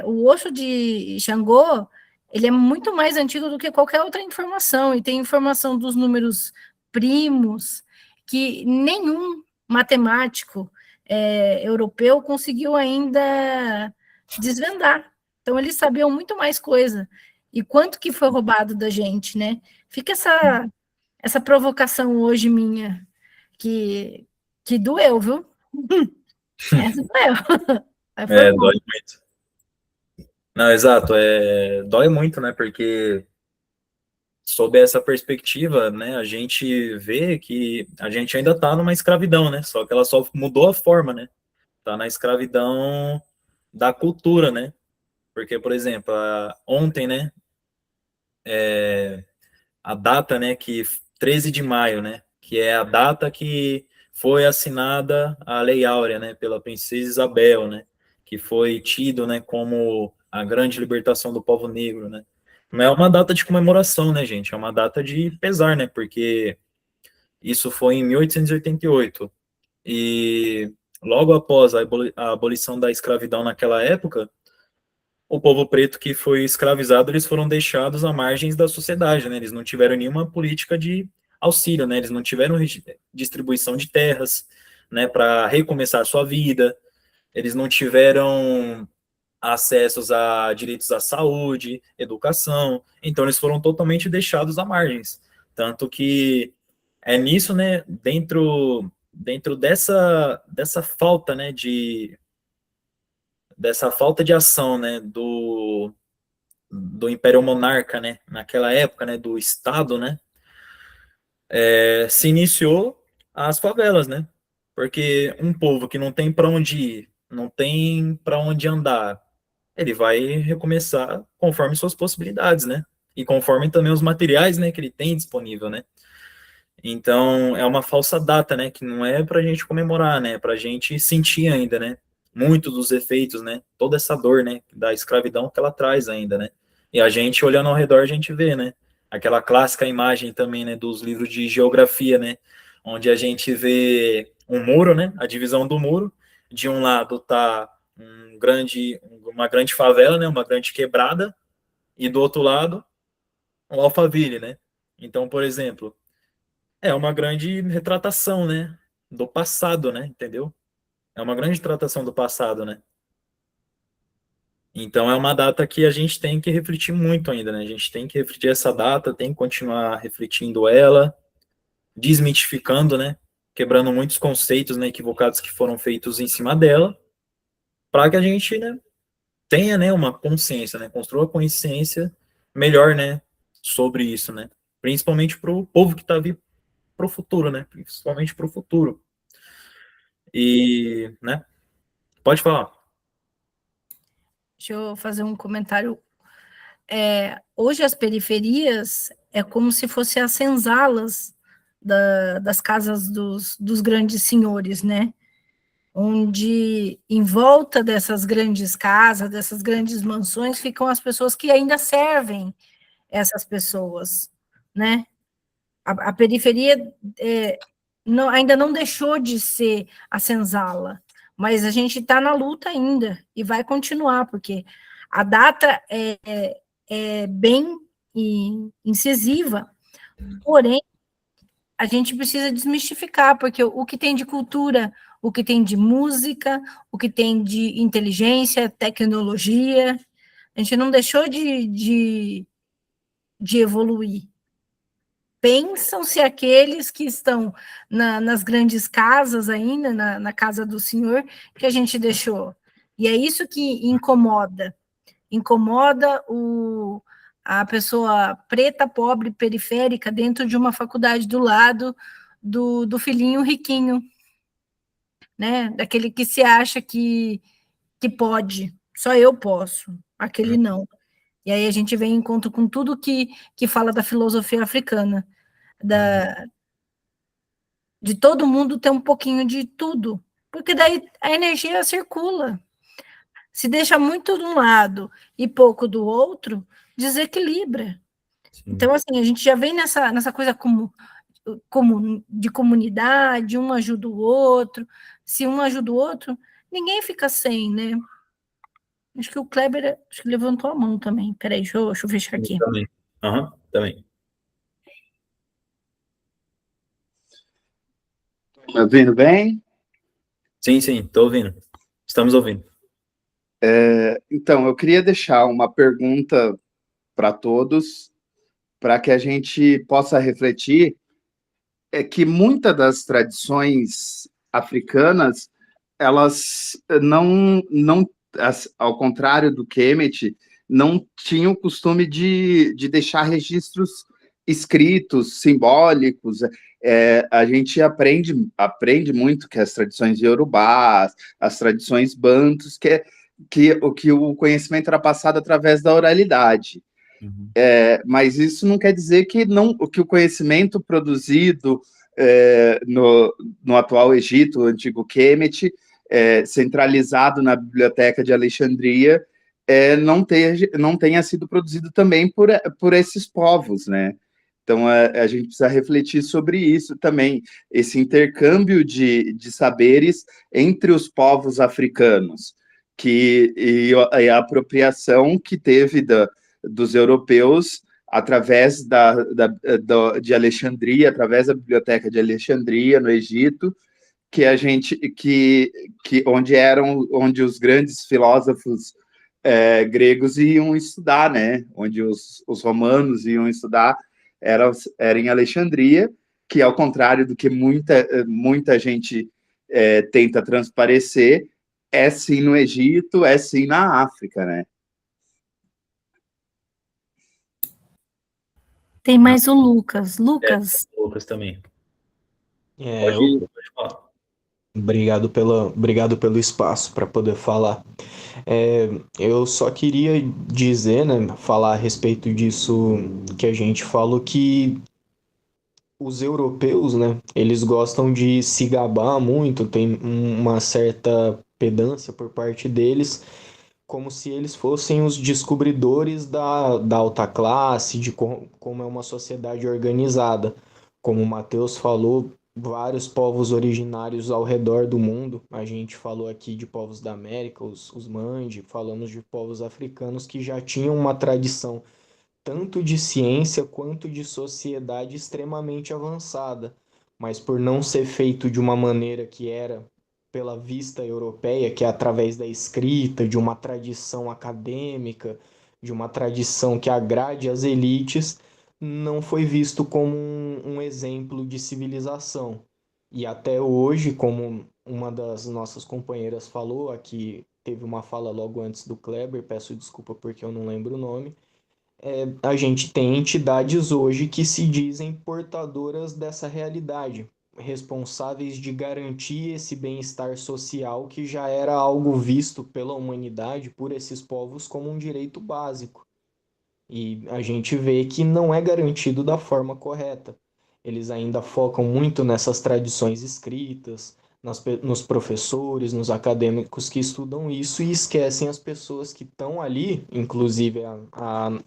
O Osho de Xangô, ele é muito mais antigo do que qualquer outra informação, e tem informação dos números primos que nenhum matemático europeu conseguiu ainda desvendar. Então, eles sabiam muito mais coisa. E quanto que foi roubado da gente, né? Fica essa provocação hoje minha, que doeu, viu? Essa doeu. Mas foi bom. Dói muito. Não, exato, dói muito, né? Porque sob essa perspectiva, né, a gente vê que a gente ainda tá numa escravidão, né? Só que ela só mudou a forma, né? Tá na escravidão da cultura, né? Porque, por exemplo, ontem, né, a data, né, que 13 de maio, né, que é a data que foi assinada a Lei Áurea, né, pela princesa Isabel, né, que foi tido, né, como a grande libertação do povo negro, né. Não é uma data de comemoração, né, gente, é uma data de pesar, né, porque isso foi em 1888 e logo após a abolição da escravidão naquela época, o povo preto que foi escravizado, eles foram deixados à margens da sociedade, né? Eles não tiveram nenhuma política de auxílio, né? Eles não tiveram distribuição de terras, né, para recomeçar a sua vida. Eles não tiveram acessos a direitos à saúde, educação. Então eles foram totalmente deixados à margens. Tanto que é nisso, né, dentro dessa falta, né, dessa falta de ação, né, do Império Monarca, né, naquela época, né, do Estado, né, se iniciou as favelas, né, porque um povo que não tem para onde ir, não tem para onde andar, ele vai recomeçar conforme suas possibilidades, né, e conforme também os materiais, né, que ele tem disponível, né. Então, é uma falsa data, né, que não é para a gente comemorar, né, para a gente sentir ainda, né, muitos dos efeitos, né, toda essa dor, né, da escravidão que ela traz ainda, né, e a gente olhando ao redor, a gente vê, né, aquela clássica imagem também, né, dos livros de geografia, né, onde a gente vê um muro, né, a divisão do muro, de um lado tá uma grande favela, né, uma grande quebrada, e do outro lado, um Alphaville, né, então, por exemplo, é uma grande retratação, né, do passado, né, entendeu? É uma grande retratação do passado, né? Então é uma data que a gente tem que refletir muito ainda, né? A gente tem que refletir essa data, tem que continuar refletindo ela, desmitificando, né? Quebrando muitos conceitos, né, equivocados que foram feitos em cima dela, para que a gente, né, tenha, né, uma consciência, né, construa consciência melhor, né, sobre isso, né? Principalmente para o povo que está vindo para o futuro, né? Principalmente para o futuro. E, né? Pode falar. Deixa eu fazer um comentário. Hoje as periferias é como se fossem as senzalas das casas dos grandes senhores, né? Onde em volta dessas grandes casas, dessas grandes mansões, ficam as pessoas que ainda servem essas pessoas, né? A periferia ainda não deixou de ser a senzala, mas a gente está na luta ainda e vai continuar, porque a data é bem incisiva, porém, a gente precisa desmistificar, porque o que tem de cultura, o que tem de música, o que tem de inteligência, tecnologia, a gente não deixou de evoluir. Pensam-se aqueles que estão nas grandes casas ainda, na casa do senhor, que a gente deixou. E é isso que incomoda. Incomoda a pessoa preta, pobre, periférica, dentro de uma faculdade do lado do filhinho riquinho, né? Daquele que se acha que pode, só eu posso, aquele não. E aí a gente vem em encontro com tudo que fala da filosofia africana, de todo mundo ter um pouquinho de tudo, porque daí a energia circula. Se deixa muito de um lado e pouco do outro, desequilibra. Sim. Então, assim, a gente já vem nessa coisa como de comunidade, um ajuda o outro. Se um ajuda o outro, ninguém fica sem, né? Acho que o Kleber levantou a mão também. Peraí, deixa eu fechar aqui. Também. Também. Me ouvindo bem? Sim, estou ouvindo. Estamos ouvindo. Então, eu queria deixar uma pergunta para todos, para que a gente possa refletir, que muitas das tradições africanas, elas não ao contrário do Kemet, não tinham o costume de deixar registros escritos, simbólicos. A gente aprende muito que as tradições iorubás, as tradições bantus, que o conhecimento era passado através da oralidade. Uhum. Mas isso não quer dizer que o conhecimento produzido no atual Egito, o antigo Kemet, centralizado na Biblioteca de Alexandria, não tenha sido produzido também por esses povos, né? Então, a gente precisa refletir sobre isso também, esse intercâmbio de saberes entre os povos africanos, e a apropriação que teve dos europeus através de Alexandria, através da Biblioteca de Alexandria, no Egito, onde os grandes filósofos gregos iam estudar, né? Onde os romanos iam estudar, era em Alexandria, que, ao contrário do que muita gente tenta transparecer, é sim no Egito, é sim na África, né? Tem mais o Lucas. Lucas, Lucas também. Eu Pode falar. obrigado pelo espaço para poder falar. Eu só queria dizer, né, falar a respeito disso que a gente falou, que os europeus, né, eles gostam de se gabar muito, tem uma certa pedância por parte deles, como se eles fossem os descobridores da alta classe, de como é uma sociedade organizada. Como o Matheus falou, vários povos originários ao redor do mundo. A gente falou aqui de povos da América, os Mande, falamos de povos africanos que já tinham uma tradição tanto de ciência quanto de sociedade extremamente avançada, mas por não ser feito de uma maneira que era pela vista europeia, que é através da escrita, de uma tradição acadêmica, de uma tradição que agrade as elites, não foi visto como um exemplo de civilização. E até hoje, como uma das nossas companheiras falou, aqui teve uma fala logo antes do Kleber, peço desculpa porque eu não lembro o nome, a gente tem entidades hoje que se dizem portadoras dessa realidade, responsáveis de garantir esse bem-estar social que já era algo visto pela humanidade, por esses povos, como um direito básico. E a gente vê que não é garantido da forma correta. Eles ainda focam muito nessas tradições escritas, nos professores, nos acadêmicos que estudam isso e esquecem as pessoas que estão ali. Inclusive,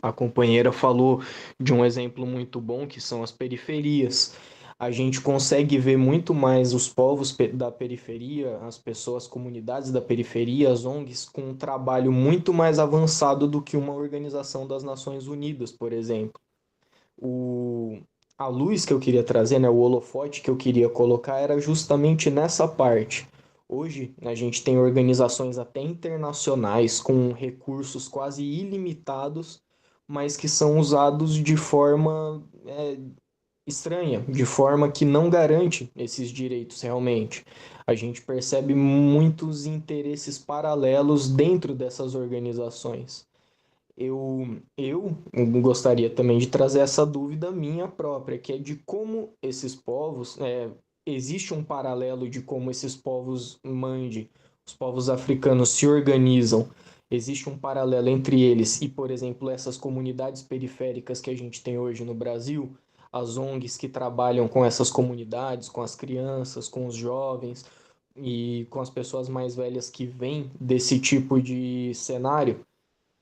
a companheira falou de um exemplo muito bom, que são as periferias. A gente consegue ver muito mais os povos da periferia, as pessoas, comunidades da periferia, as ONGs, com um trabalho muito mais avançado do que uma organização das Nações Unidas, por exemplo. A luz que eu queria trazer, né, o holofote que eu queria colocar era justamente nessa parte. Hoje, a gente tem organizações até internacionais com recursos quase ilimitados, mas que são usados de forma estranha, de forma que não garante esses direitos realmente. A gente percebe muitos interesses paralelos dentro dessas organizações. Eu gostaria também de trazer essa dúvida minha própria, que é de como esses povos, existe um paralelo de como esses povos Mande, os povos africanos se organizam, existe um paralelo entre eles e, por exemplo, essas comunidades periféricas que a gente tem hoje no Brasil, as ONGs que trabalham com essas comunidades, com as crianças, com os jovens e com as pessoas mais velhas que vêm desse tipo de cenário.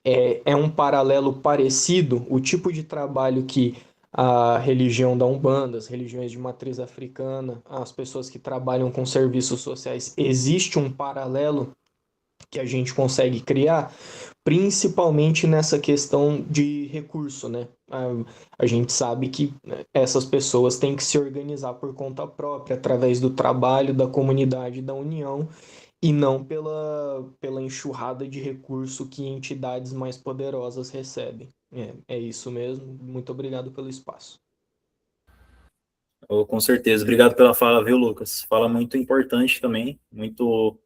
É um paralelo parecido, o tipo de trabalho que a religião da Umbanda, as religiões de matriz africana, as pessoas que trabalham com serviços sociais, existe um paralelo que a gente consegue criar, principalmente nessa questão de recurso, né? A gente sabe que essas pessoas têm que se organizar por conta própria, através do trabalho, da comunidade, da união, e não pela enxurrada de recurso que entidades mais poderosas recebem. É isso mesmo. Muito obrigado pelo espaço. Com certeza. Obrigado pela fala, viu, Lucas? Fala muito importante também, muito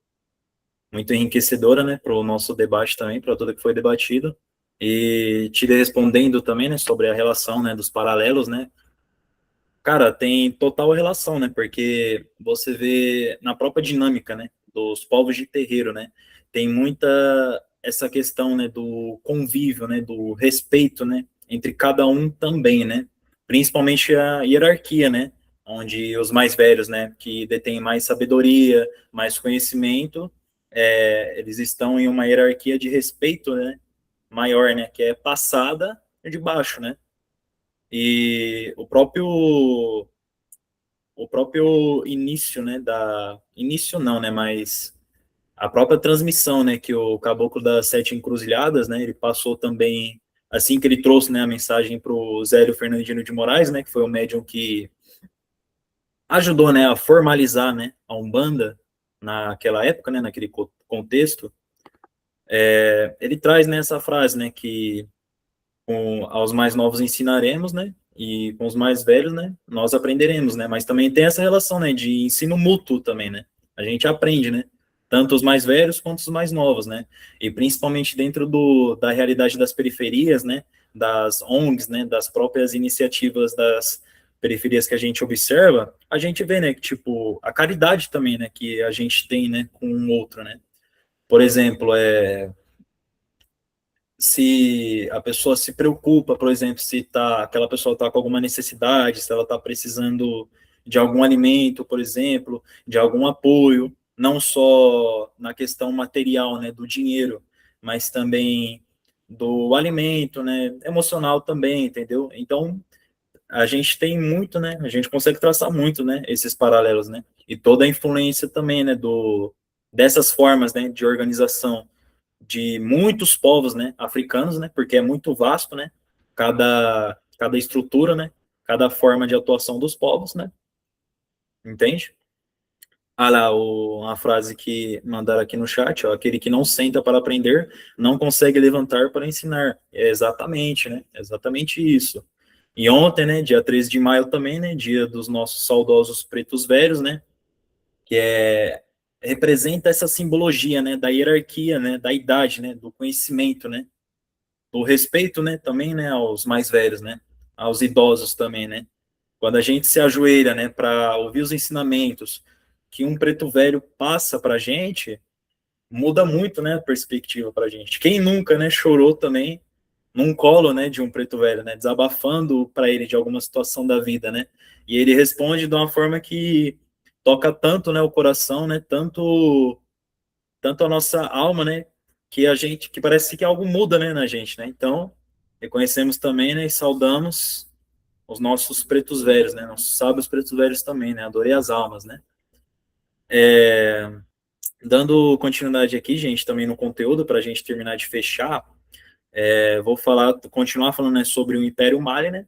enriquecedora, né, para o nosso debate também, para tudo que foi debatido. E te respondendo também, né, sobre a relação, né, dos paralelos, né, cara, tem total relação, né, porque você vê na própria dinâmica, né, dos povos de terreiro, né, tem muita essa questão, né, do convívio, né, do respeito, né, entre cada um também, né, principalmente a hierarquia, né, onde os mais velhos, né, que detêm mais sabedoria, mais conhecimento, eles estão em uma hierarquia de respeito, né, maior, né, que é passada de baixo, né, e o próprio início, né, início não, né, mas a própria transmissão, né, que o Caboclo das Sete Encruzilhadas, né, ele passou também, assim que ele trouxe, né, a mensagem para o Zélio Fernandino de Moraes, né, que foi o médium que ajudou, né, a formalizar, né, a Umbanda naquela época, né, naquele contexto. Ele traz, né, essa frase, né, que aos mais novos ensinaremos, né, e com os mais velhos, né, nós aprenderemos, né, mas também tem essa relação, né, de ensino mútuo também, né, a gente aprende, né, tanto os mais velhos quanto os mais novos, né, e principalmente dentro da realidade das periferias, né, das ONGs, né, das próprias iniciativas das periferias que a gente observa, a gente vê, né, que, tipo, a caridade também, né, que a gente tem, né, com um outro, né. Por exemplo, se a pessoa se preocupa, por exemplo, se aquela pessoa está com alguma necessidade, se ela está precisando de algum alimento, por exemplo, de algum apoio, não só na questão material, né, do dinheiro, mas também do alimento, né, emocional também, entendeu? Então, a gente tem muito, né, a gente consegue traçar muito, né, esses paralelos, né, e toda a influência também, né, dessas formas, né, de organização de muitos povos, né, africanos, né, porque é muito vasto, né, cada estrutura, né, cada forma de atuação dos povos, né, entende? Ah lá, uma frase que mandaram aqui no chat, ó, aquele que não senta para aprender, não consegue levantar para ensinar. É exatamente, né, exatamente isso. E ontem, né, dia 13 de maio também, né, dia dos nossos saudosos pretos velhos, né, que representa essa simbologia, né, da hierarquia, né, da idade, né, do conhecimento, né, o respeito, né, também, né, aos mais velhos, né, aos idosos também, né. Quando a gente se ajoelha, né, para ouvir os ensinamentos que um preto velho passa para a gente, muda muito, né, a perspectiva para a gente. Quem nunca, né, chorou também num colo, né, de um preto velho, né, desabafando para ele de alguma situação da vida, né, e ele responde de uma forma que toca tanto, né, o coração, né, tanto a nossa alma, né, que parece que algo muda, né, na gente, né? Então, reconhecemos também, né, e saudamos os nossos pretos velhos, né, nossos sábios pretos velhos também, né? Adorei as almas, né? Dando continuidade aqui, gente, também no conteúdo para a gente terminar de fechar, vou continuar falando, né, sobre o Império Mali, né?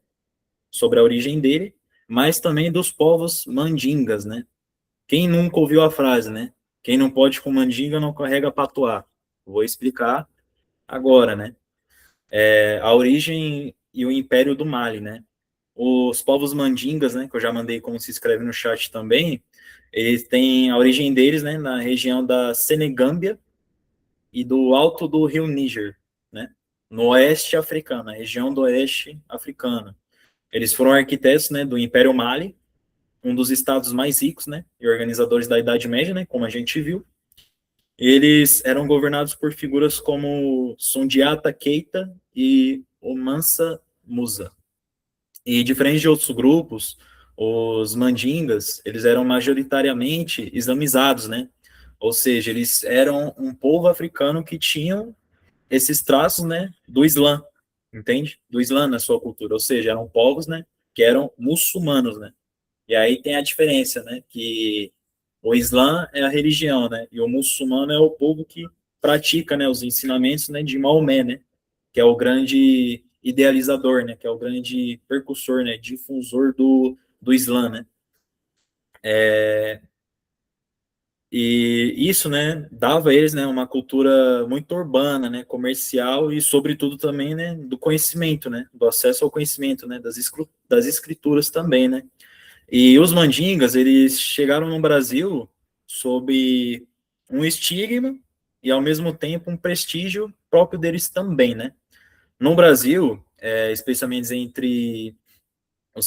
Sobre a origem dele, mas também dos povos mandingas, né? Quem nunca ouviu a frase, né? Quem não pode com mandinga não carrega patuá. Vou explicar agora, né? A origem e o Império do Mali, né? Os povos mandingas, né, que eu já mandei como se escreve no chat também, eles têm a origem deles, né, na região da Senegâmbia e do alto do rio Níger, né, no oeste africano, na região do oeste africano. Eles foram arquitetos, né, do Império Mali, um dos estados mais ricos, né, e organizadores da Idade Média, né, como a gente viu. Eles eram governados por figuras como Sundiata Keita e Mansa Musa. E diferente de outros grupos, os mandingas, eles eram majoritariamente islamizados, né? Ou seja, eles eram um povo africano que tinham esses traços, né, do Islã, entende? Do Islã na sua cultura, ou seja, eram povos, né, que eram muçulmanos, né? E aí tem a diferença, né, que o Islã é a religião, né, e o muçulmano é o povo que pratica, né, os ensinamentos, né, de Maomé, né, que é o grande idealizador, né, que é o grande percussor, né, difusor do Islã, né. E isso, né, dava a eles, né, uma cultura muito urbana, né, comercial e, sobretudo, também, né, do conhecimento, né, do acesso ao conhecimento, né, das escrituras também, né. E os mandingas, eles chegaram no Brasil sob um estigma e, ao mesmo tempo, um prestígio próprio deles também, né. No Brasil, especialmente entre os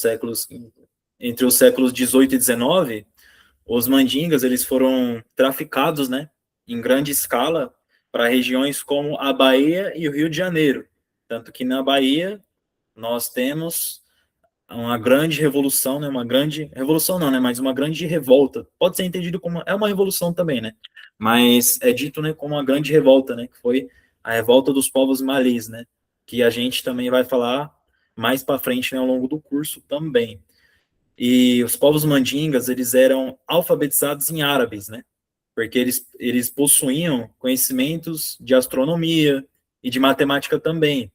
séculos 18 e 19, os mandingas, eles foram traficados, né, em grande escala para regiões como a Bahia e o Rio de Janeiro. Tanto que na Bahia nós temos uma grande revolução, né, uma grande revolução não, né, mas uma grande revolta. Pode ser entendido como é uma revolução também, né? Mas é dito, né, como uma grande revolta, né, que foi a revolta dos povos malis, né, que a gente também vai falar mais para frente, né, ao longo do curso também. E os povos mandingas, eles eram alfabetizados em árabes, né? Porque eles possuíam conhecimentos de astronomia e de matemática também.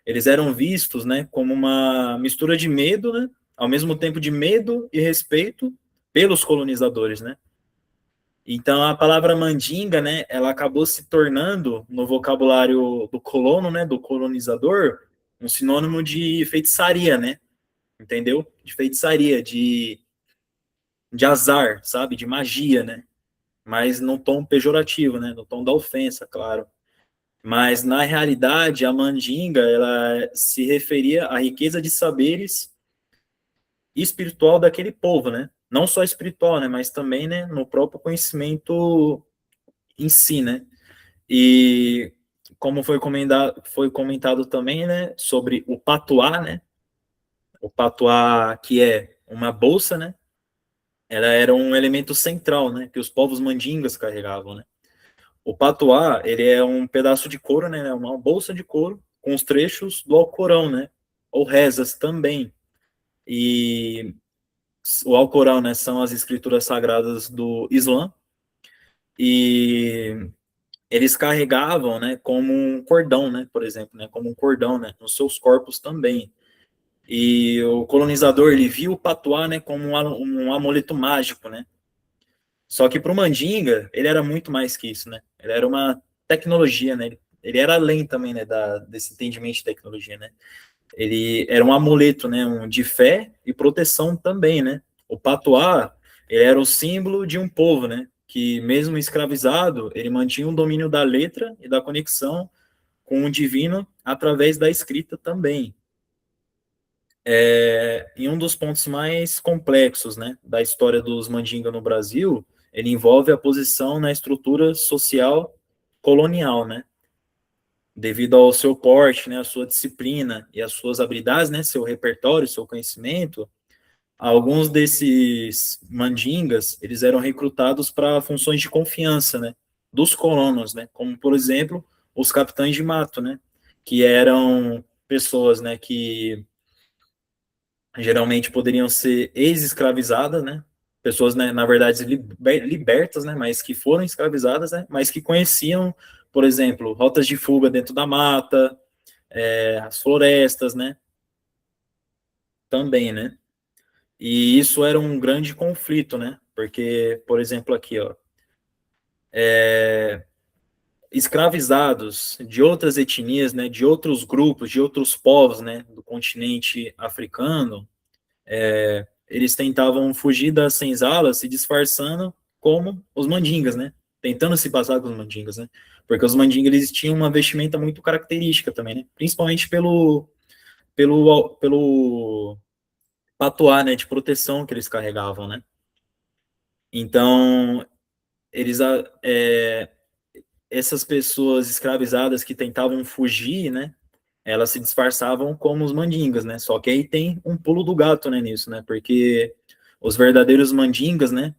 Eles eram vistos, né, como uma mistura de medo, né, ao mesmo tempo de medo e respeito pelos colonizadores, né? Então a palavra mandinga, né, ela acabou se tornando no vocabulário do colono, né, do colonizador, um sinônimo de feitiçaria, né? Entendeu? De feitiçaria, de azar, sabe? De magia, né? Mas no tom pejorativo, né? No tom da ofensa, claro. Mas, na realidade, a mandinga, ela se referia à riqueza de saberes espiritual daquele povo, né? Não só espiritual, né? Mas também, né, no próprio conhecimento em si, né? E como foi comentado também, né, sobre o patuá, né? O patuá, que é uma bolsa, né? Ela era um elemento central, né? Que os povos mandingas carregavam, né? O patuá, ele é um pedaço de couro, né? É uma bolsa de couro com os trechos do Alcorão, né? Ou rezas também. E o Alcorão, né? São as escrituras sagradas do Islã. E eles carregavam, né? Como um cordão, né? Por exemplo, né? Como um cordão, né? Nos seus corpos também. E o colonizador, ele viu o patuá, né? Como um amuleto mágico, né? Só que para o Mandinga, ele era muito mais que isso, né? Ele era uma tecnologia, né? Ele era além também, né, desse entendimento de tecnologia, né? Ele era um amuleto, né, de fé e proteção também, né? O patuá, ele era o símbolo de um povo, né? Que mesmo escravizado, ele mantinha o domínio da letra e da conexão com o divino através da escrita também. E um dos pontos mais complexos, né, da história dos Mandinga no Brasil, ele envolve a posição na estrutura social colonial, né, devido ao seu porte, né, a sua disciplina e as suas habilidades, né, seu repertório, seu conhecimento. Alguns desses mandingas, eles eram recrutados para funções de confiança, né, dos colonos, né, como por exemplo os capitães de mato, né, que eram pessoas, né, que geralmente poderiam ser ex-escravizadas, né? Pessoas, né, na verdade, libertas, né? Mas que foram escravizadas, né? Mas que conheciam, por exemplo, rotas de fuga dentro da mata, as florestas, né? Também, né? E isso era um grande conflito, né? Porque, por exemplo, aqui, ó, escravizados de outras etnias, né? De outros grupos, de outros povos, né? Do continente africano, eles tentavam fugir das senzalas se disfarçando como os mandingas, né? Tentando se passar com os mandingas, né? Porque os mandingas, eles tinham uma vestimenta muito característica também, né? Principalmente pelo patuá, né? De proteção que eles carregavam, né? Então, eles, essas pessoas escravizadas que tentavam fugir, né? Elas se disfarçavam como os mandingas, né? Só que aí tem um pulo do gato, né, nisso, né? Porque os verdadeiros mandingas, né?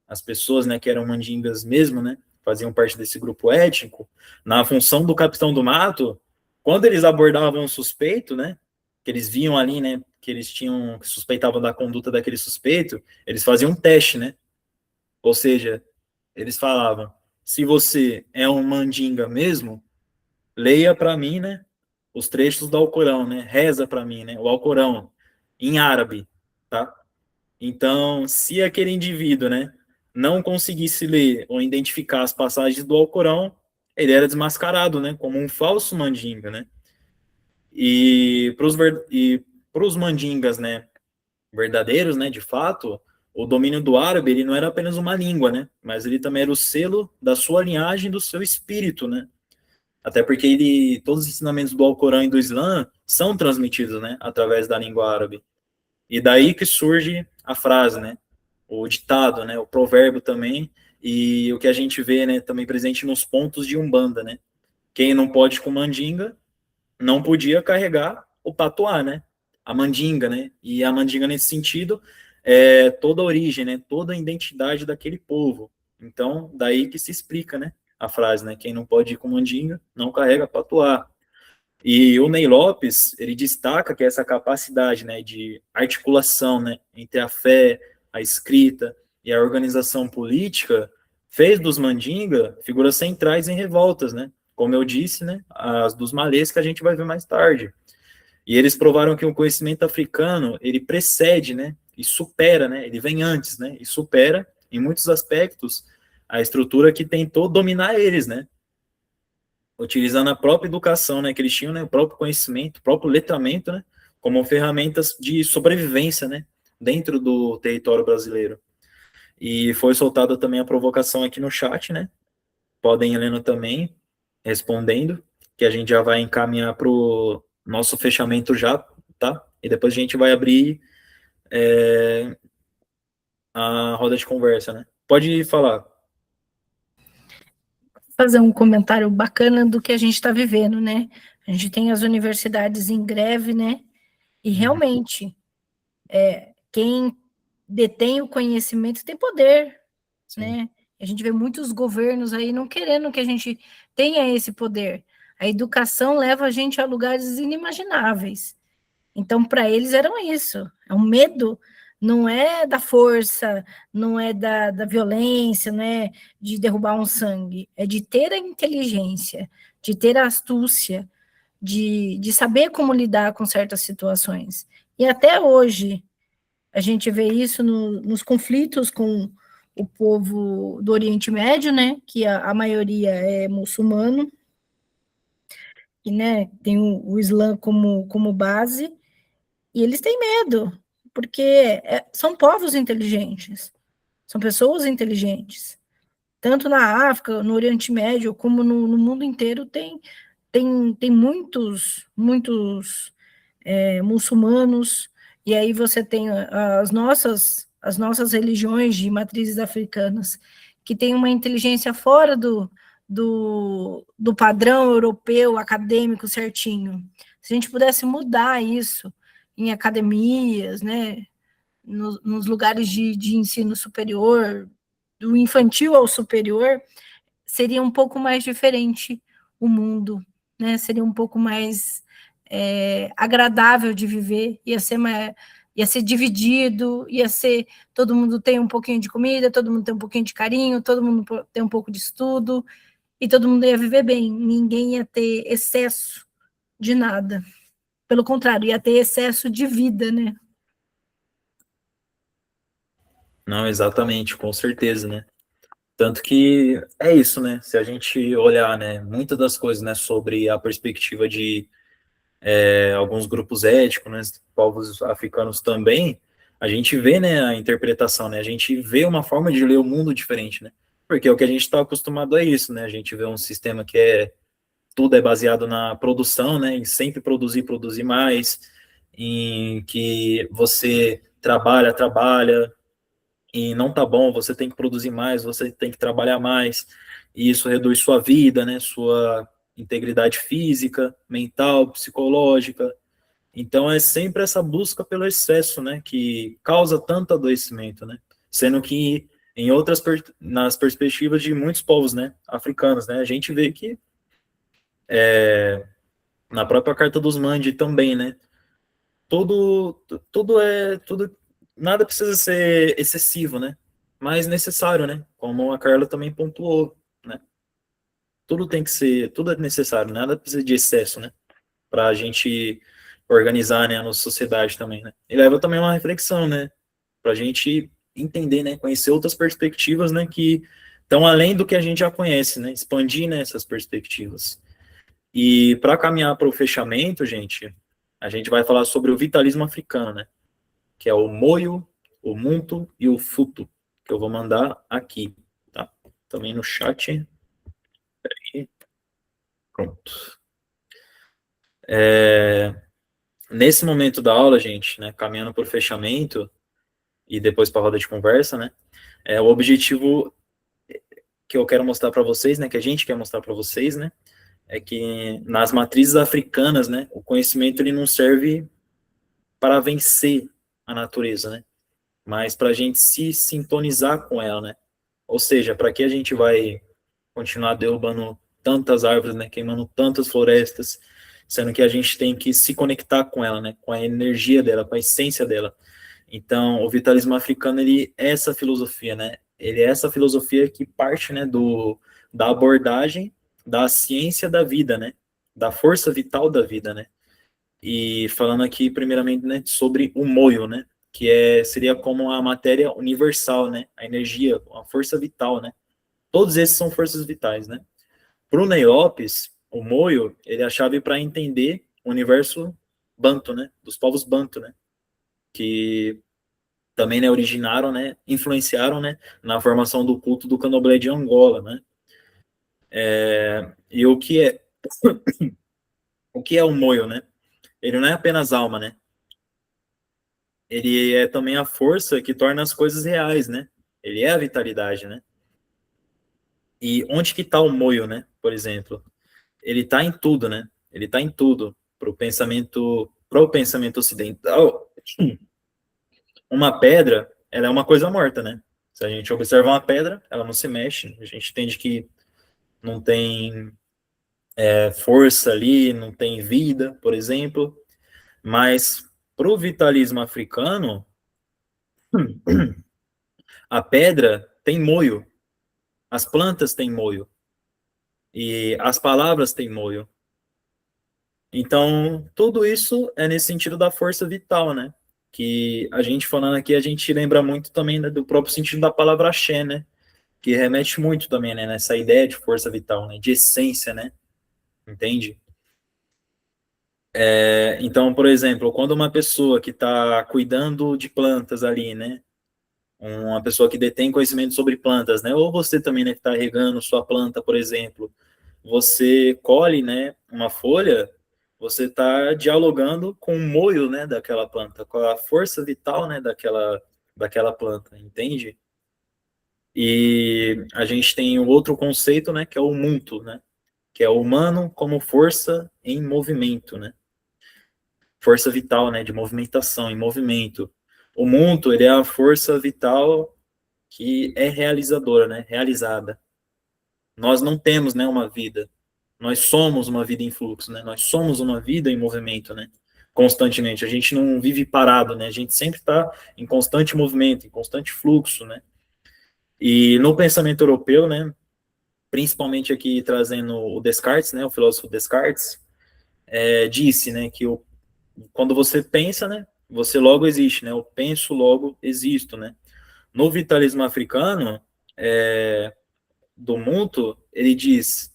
As pessoas, né, que eram mandingas mesmo, né? Faziam parte desse grupo étnico, na função do capitão do mato, quando eles abordavam um suspeito, né? Que eles viam ali, né? Que suspeitavam da conduta daquele suspeito, eles faziam um teste, né? Ou seja, eles falavam: se você é um mandinga mesmo, leia para mim, né? Os trechos do Alcorão, né? Reza para mim, né? O Alcorão em árabe, tá? Então, se aquele indivíduo, né, não conseguisse ler ou identificar as passagens do Alcorão, ele era desmascarado, né, como um falso mandinga, né? E para os mandingas, né, verdadeiros, né, de fato, o domínio do árabe, ele não era apenas uma língua, né, mas ele também era o selo da sua linhagem, do seu espírito, né? Até porque todos os ensinamentos do Alcorão e do Islã são transmitidos, né, através da língua árabe. E daí que surge a frase, né, o ditado, né, o provérbio também, e o que a gente vê, né, também presente nos pontos de Umbanda, né? Quem não pode com mandinga, não podia carregar o patuá, né? A mandinga, né? E a mandinga, nesse sentido, é toda a origem, né? Toda a identidade daquele povo. Então, daí que se explica, né? A frase, né? Quem não pode ir com mandinga, não carrega patuá. E o Ney Lopes, ele destaca que essa capacidade, né, de articulação, né, entre a fé, a escrita e a organização política fez dos Mandinga figuras centrais em revoltas, né? Como eu disse, né, as dos malês que a gente vai ver mais tarde. E eles provaram que o conhecimento africano, ele precede, né, e supera, né, ele vem antes, né, e supera em muitos aspectos a estrutura que tentou dominar eles, né? Utilizando a própria educação, né, que eles tinham, né, o próprio conhecimento, o próprio letramento, né, como ferramentas de sobrevivência, né, dentro do território brasileiro. E foi soltada também a provocação aqui no chat, né, podem ir lendo também. respondendo, que a gente já vai encaminhar para o nosso fechamento já, tá? E depois a gente vai abrir a roda de conversa, né? Pode falar. Fazer um comentário bacana do que a gente está vivendo, né? A gente tem as universidades em greve, né? E realmente, quem detém o conhecimento tem poder, Sim. né? A gente vê muitos governos aí não querendo que a gente tenha esse poder. A educação leva a gente a lugares inimagináveis. Então, para eles era isso. É um medo, não é da força, não é da violência, não é de derrubar um sangue, é de ter a inteligência, de ter a astúcia, de saber como lidar com certas situações. E até hoje, a gente vê isso nos conflitos com o povo do Oriente Médio, né, que a maioria é muçulmano, e, né, tem o Islã como base, e eles têm medo, porque são povos inteligentes, são pessoas inteligentes. Tanto na África, no Oriente Médio, como no mundo inteiro, tem muitos muçulmanos, e aí você tem as nossas religiões de matrizes africanas, que têm uma inteligência fora do padrão europeu acadêmico certinho. Se a gente pudesse mudar isso em academias, né, nos lugares de ensino superior, do infantil ao superior, seria um pouco mais diferente o mundo, né? Seria um pouco mais agradável de viver, ia ser dividido, ia ser todo mundo tem um pouquinho de comida, todo mundo tem um pouquinho de carinho, todo mundo tem um pouco de estudo, e todo mundo ia viver bem, ninguém ia ter excesso de nada. Pelo contrário, ia ter excesso de vida, né? Não, exatamente, com certeza, né? Tanto que é isso, né? Se a gente olhar, né, muitas das coisas, né, sobre a perspectiva de alguns grupos étnicos, né, povos africanos também, a gente vê, né, a interpretação, né? A gente vê uma forma de ler o mundo diferente, né? Porque o que a gente está acostumado é isso, né? A gente vê um sistema que tudo é baseado na produção, né? Em sempre produzir, produzir mais, em que você trabalha, e não tá bom, você tem que produzir mais, você tem que trabalhar mais, e isso reduz sua vida, né, sua integridade física, mental, psicológica. Então é sempre essa busca pelo excesso, né, que causa tanto adoecimento, né? Sendo que em nas perspectivas de muitos povos, né, africanos, né, a gente vê que na própria Carta dos Mandi também, né, tudo, tudo, nada precisa ser excessivo, né? Mas necessário, né? Como a Carla também pontuou, né? Tudo é necessário, nada precisa de excesso, né? Para a gente organizar, né, a nossa sociedade também, né? E leva também uma reflexão, né? Para a gente entender, né? Conhecer outras perspectivas, né? Que estão além do que a gente já conhece, né? Expandir, né, essas perspectivas. E para caminhar para o fechamento, gente, a gente vai falar sobre o vitalismo africano, né? Que é o Moio, o Muntu e o Futu, que eu vou mandar aqui, tá? Também no chat. Peraí. Pronto. Nesse momento da aula, gente, né, caminhando para o fechamento e depois para a roda de conversa, né, o objetivo que eu quero mostrar para vocês, né, que a gente quer mostrar para vocês, né, é que nas matrizes africanas, né, o conhecimento ele não serve para vencer a natureza, né, mas para a gente se sintonizar com ela, né? Ou seja, para que a gente vai continuar derrubando tantas árvores, né? Queimando tantas florestas, sendo que a gente tem que se conectar com ela, né? Com a energia dela, com a essência dela. Então, o vitalismo africano, ele é essa filosofia, né? Ele é essa filosofia que parte, né, da abordagem da ciência da vida, né? Da força vital da vida, né? E falando aqui, primeiramente, né, sobre o moio, né? Que seria como a matéria universal, né? A energia, a força vital, né? Todos esses são forças vitais, né? Para o Ney Lopes, o moio, ele é a chave para entender o universo banto, né? Dos povos banto, né? Que também, né, originaram, né? Influenciaram, né? Na formação do culto do candomblé de Angola, né? E o que é o que é o moio, né? Ele não é apenas alma, né? Ele é também a força que torna as coisas reais, né? Ele é a vitalidade, né? E onde que está o moio, né? Por exemplo, ele está em tudo, né? Ele está em tudo. Pro pensamento ocidental, uma pedra, ela é uma coisa morta, né? Se a gente observa uma pedra, ela não se mexe. A gente entende que não tem força ali, não tem vida, por exemplo. Mas pro vitalismo africano, a pedra tem moio, as plantas têm moio e as palavras têm moio. Então, tudo isso é nesse sentido da força vital, né? Que a gente falando aqui, a gente lembra muito também, né, do próprio sentido da palavra axé, né? Que remete muito também, né, nessa ideia de força vital, né? De essência, né? Entende? Então, por exemplo, quando uma pessoa que está cuidando de plantas ali, né? Uma pessoa que detém conhecimento sobre plantas, né? Ou você também, né, que está regando sua planta, por exemplo, você colhe, né, uma folha, você está dialogando com o moio, né, daquela planta, com a força vital, né, daquela planta, entende? E a gente tem o outro conceito, né, que é o muntu, né, que é o humano como força em movimento, né, força vital, né, de movimentação, em movimento. O muntu, ele é a força vital que é realizadora, né, realizada. Nós não temos, né, uma vida. Nós somos uma vida em fluxo, né? Nós somos uma vida em movimento, né? Constantemente. A gente não vive parado, né? A gente sempre está em constante movimento, em constante fluxo, né? E no pensamento europeu, né? Principalmente aqui trazendo o Descartes, né? O filósofo Descartes, disse, né? Que quando você pensa, né? Você logo existe, né? Eu penso, logo existo, né? No vitalismo africano, do Muntu, ele diz: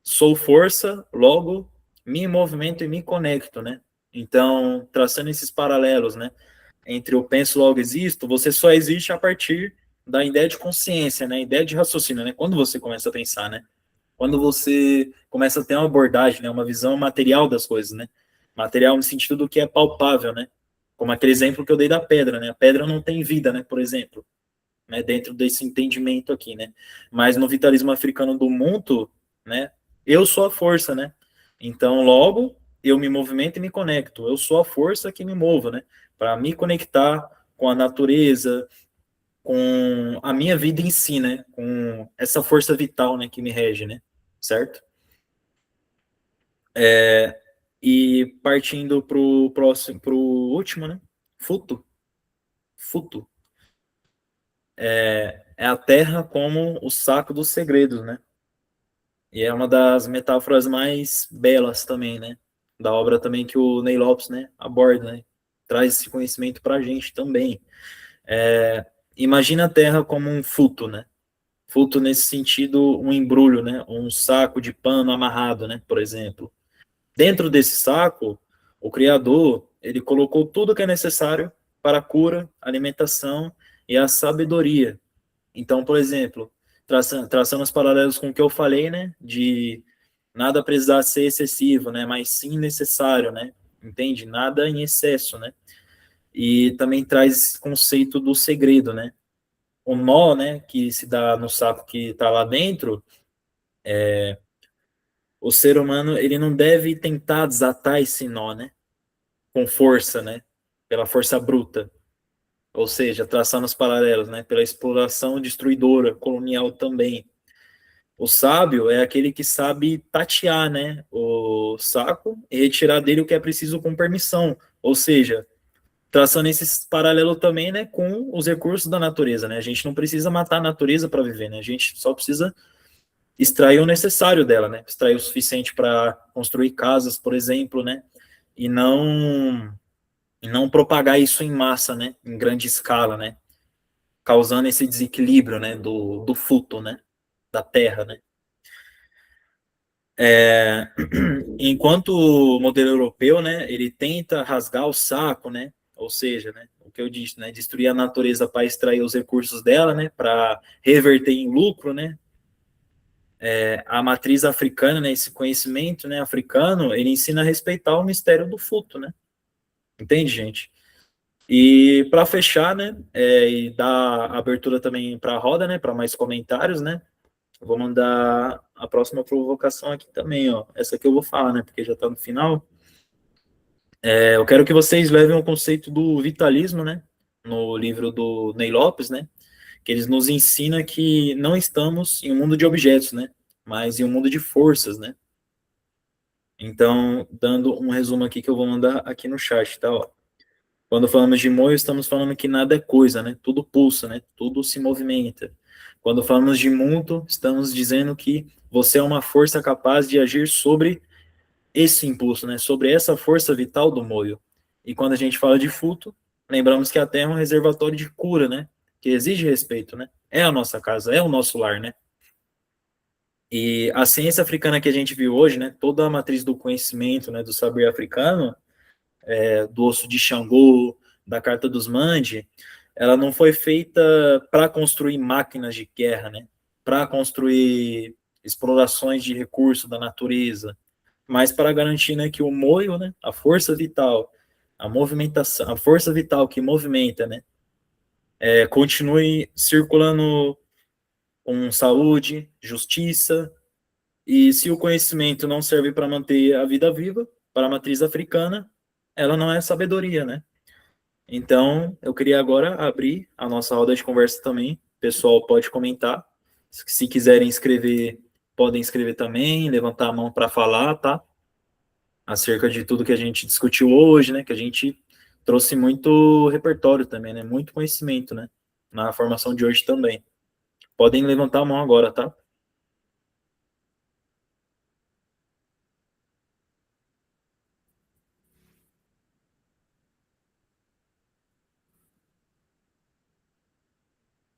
sou força, logo me movimento e me conecto, né? Então, traçando esses paralelos, né, entre o penso, logo existo, você só existe a partir da ideia de consciência, né, ideia de raciocínio, né? Quando você começa a pensar, né? Quando você começa a ter uma abordagem, né, uma visão material das coisas, né? Material no sentido do que é palpável, né? Como aquele exemplo que eu dei da pedra, né? A pedra não tem vida, né, por exemplo, né, dentro desse entendimento aqui, né? Mas no vitalismo africano do mundo, né, eu sou a força, né? Então, logo, eu me movimento e me conecto. Eu sou a força que me mova, né? Para me conectar com a natureza, com a minha vida em si, né? Com essa força vital, né, que me rege, né? Certo? E partindo pro próximo, pro último, né? Futo. Futo. É a terra como o saco dos segredos, né? E é uma das metáforas mais belas também, né? Da obra também que o Ney Lopes, né, aborda, né? Traz esse conhecimento para a gente também. Imagina a Terra como um futo, né? Futo nesse sentido, um embrulho, né? Um saco de pano amarrado, né? Por exemplo. Dentro desse saco, o Criador, ele colocou tudo que é necessário para a cura, alimentação e a sabedoria. Então, por exemplo, traçando os paralelos com o que eu falei, né, de nada precisar ser excessivo, né, mas sim necessário, né, entende? Nada em excesso, né? E também traz esse conceito do segredo, né? O nó, né, que se dá no saco que está lá dentro, o ser humano, ele não deve tentar desatar esse nó, né, com força, né, pela força bruta, ou seja, traçando os paralelos, né, pela exploração destruidora, colonial também. O sábio é aquele que sabe tatear, né, o saco e retirar dele o que é preciso com permissão. Ou seja, traçando esse paralelo também, né, com os recursos da natureza, né? A gente não precisa matar a natureza para viver, né? A gente só precisa extrair o necessário dela, né? Extrair o suficiente para construir casas, por exemplo, né? E não propagar isso em massa, né? Em grande escala, né? Causando esse desequilíbrio, né? Do futo, né? Da terra, né? Enquanto o modelo europeu, né, ele tenta rasgar o saco, né, ou seja, né, o que eu disse, né, destruir a natureza para extrair os recursos dela, né, para reverter em lucro, né, a matriz africana, né, esse conhecimento, né, africano, ele ensina a respeitar o mistério do Futo, né? Entende, gente? E para fechar, né, e dar abertura também para a roda, né, para mais comentários, né, eu vou mandar a próxima provocação aqui também, ó. Essa aqui eu vou falar, né, porque já está no final. Eu quero que vocês levem o conceito do vitalismo, né, no livro do Ney Lopes, né, que eles nos ensina que não estamos em um mundo de objetos, né, mas em um mundo de forças, né. Então, dando um resumo aqui que eu vou mandar aqui no chat, tá, ó. Quando falamos de moio, estamos falando que nada é coisa, né? Tudo pulsa, né? Tudo se movimenta. Quando falamos de mundo, estamos dizendo que você é uma força capaz de agir sobre esse impulso, né? Sobre essa força vital do moio. E quando a gente fala de futo, lembramos que a Terra é um reservatório de cura, né? Que exige respeito, né? É a nossa casa, é o nosso lar, né? E a ciência africana que a gente viu hoje, né? Toda a matriz do conhecimento, né? Do saber africano, do osso de Xangô, da carta dos Mande, ela não foi feita para construir máquinas de guerra, né? Para construir explorações de recursos da natureza, mas para garantir, né, que o moio, né, a força vital, a movimentação, a força vital que movimenta, né, continue circulando com saúde, justiça, e se o conhecimento não serve para manter a vida viva, para a matriz africana, ela não é sabedoria, né? Então, eu queria agora abrir a nossa roda de conversa também. O pessoal pode comentar. Se quiserem escrever, podem escrever também, levantar a mão para falar, tá? Acerca de tudo que a gente discutiu hoje, né? Que a gente trouxe muito repertório também, né? Muito conhecimento, né? Na formação de hoje também. Podem levantar a mão agora, tá?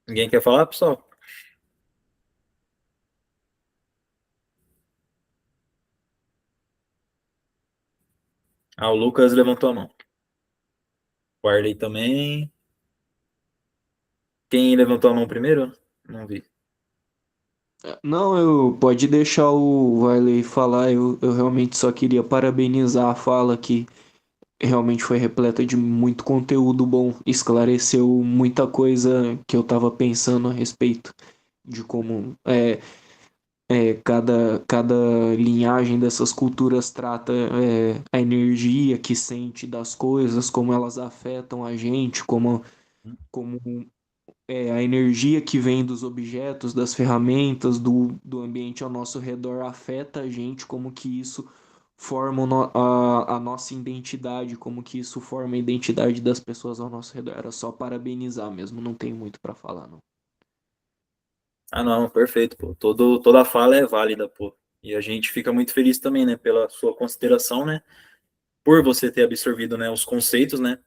Ninguém quer falar, pessoal? Ah, o Lucas levantou a mão. Guardei também. Quem levantou a mão primeiro? Não vi. Não, pode deixar o Wiley falar. Eu realmente só queria parabenizar a fala que realmente foi repleta de muito conteúdo bom. Esclareceu muita coisa que eu estava pensando a respeito de como cada linhagem dessas culturas trata a energia que sente das coisas, como elas afetam a gente, como a energia que vem dos objetos, das ferramentas, do ambiente ao nosso redor afeta a gente, como que isso forma a nossa identidade, como que isso forma a identidade das pessoas ao nosso redor. Era só parabenizar mesmo, não tenho muito para falar, não. Ah, não, perfeito, pô. Toda fala é válida, pô. E a gente fica muito feliz também, né, pela sua consideração, né, por você ter absorvido, né, os conceitos, né,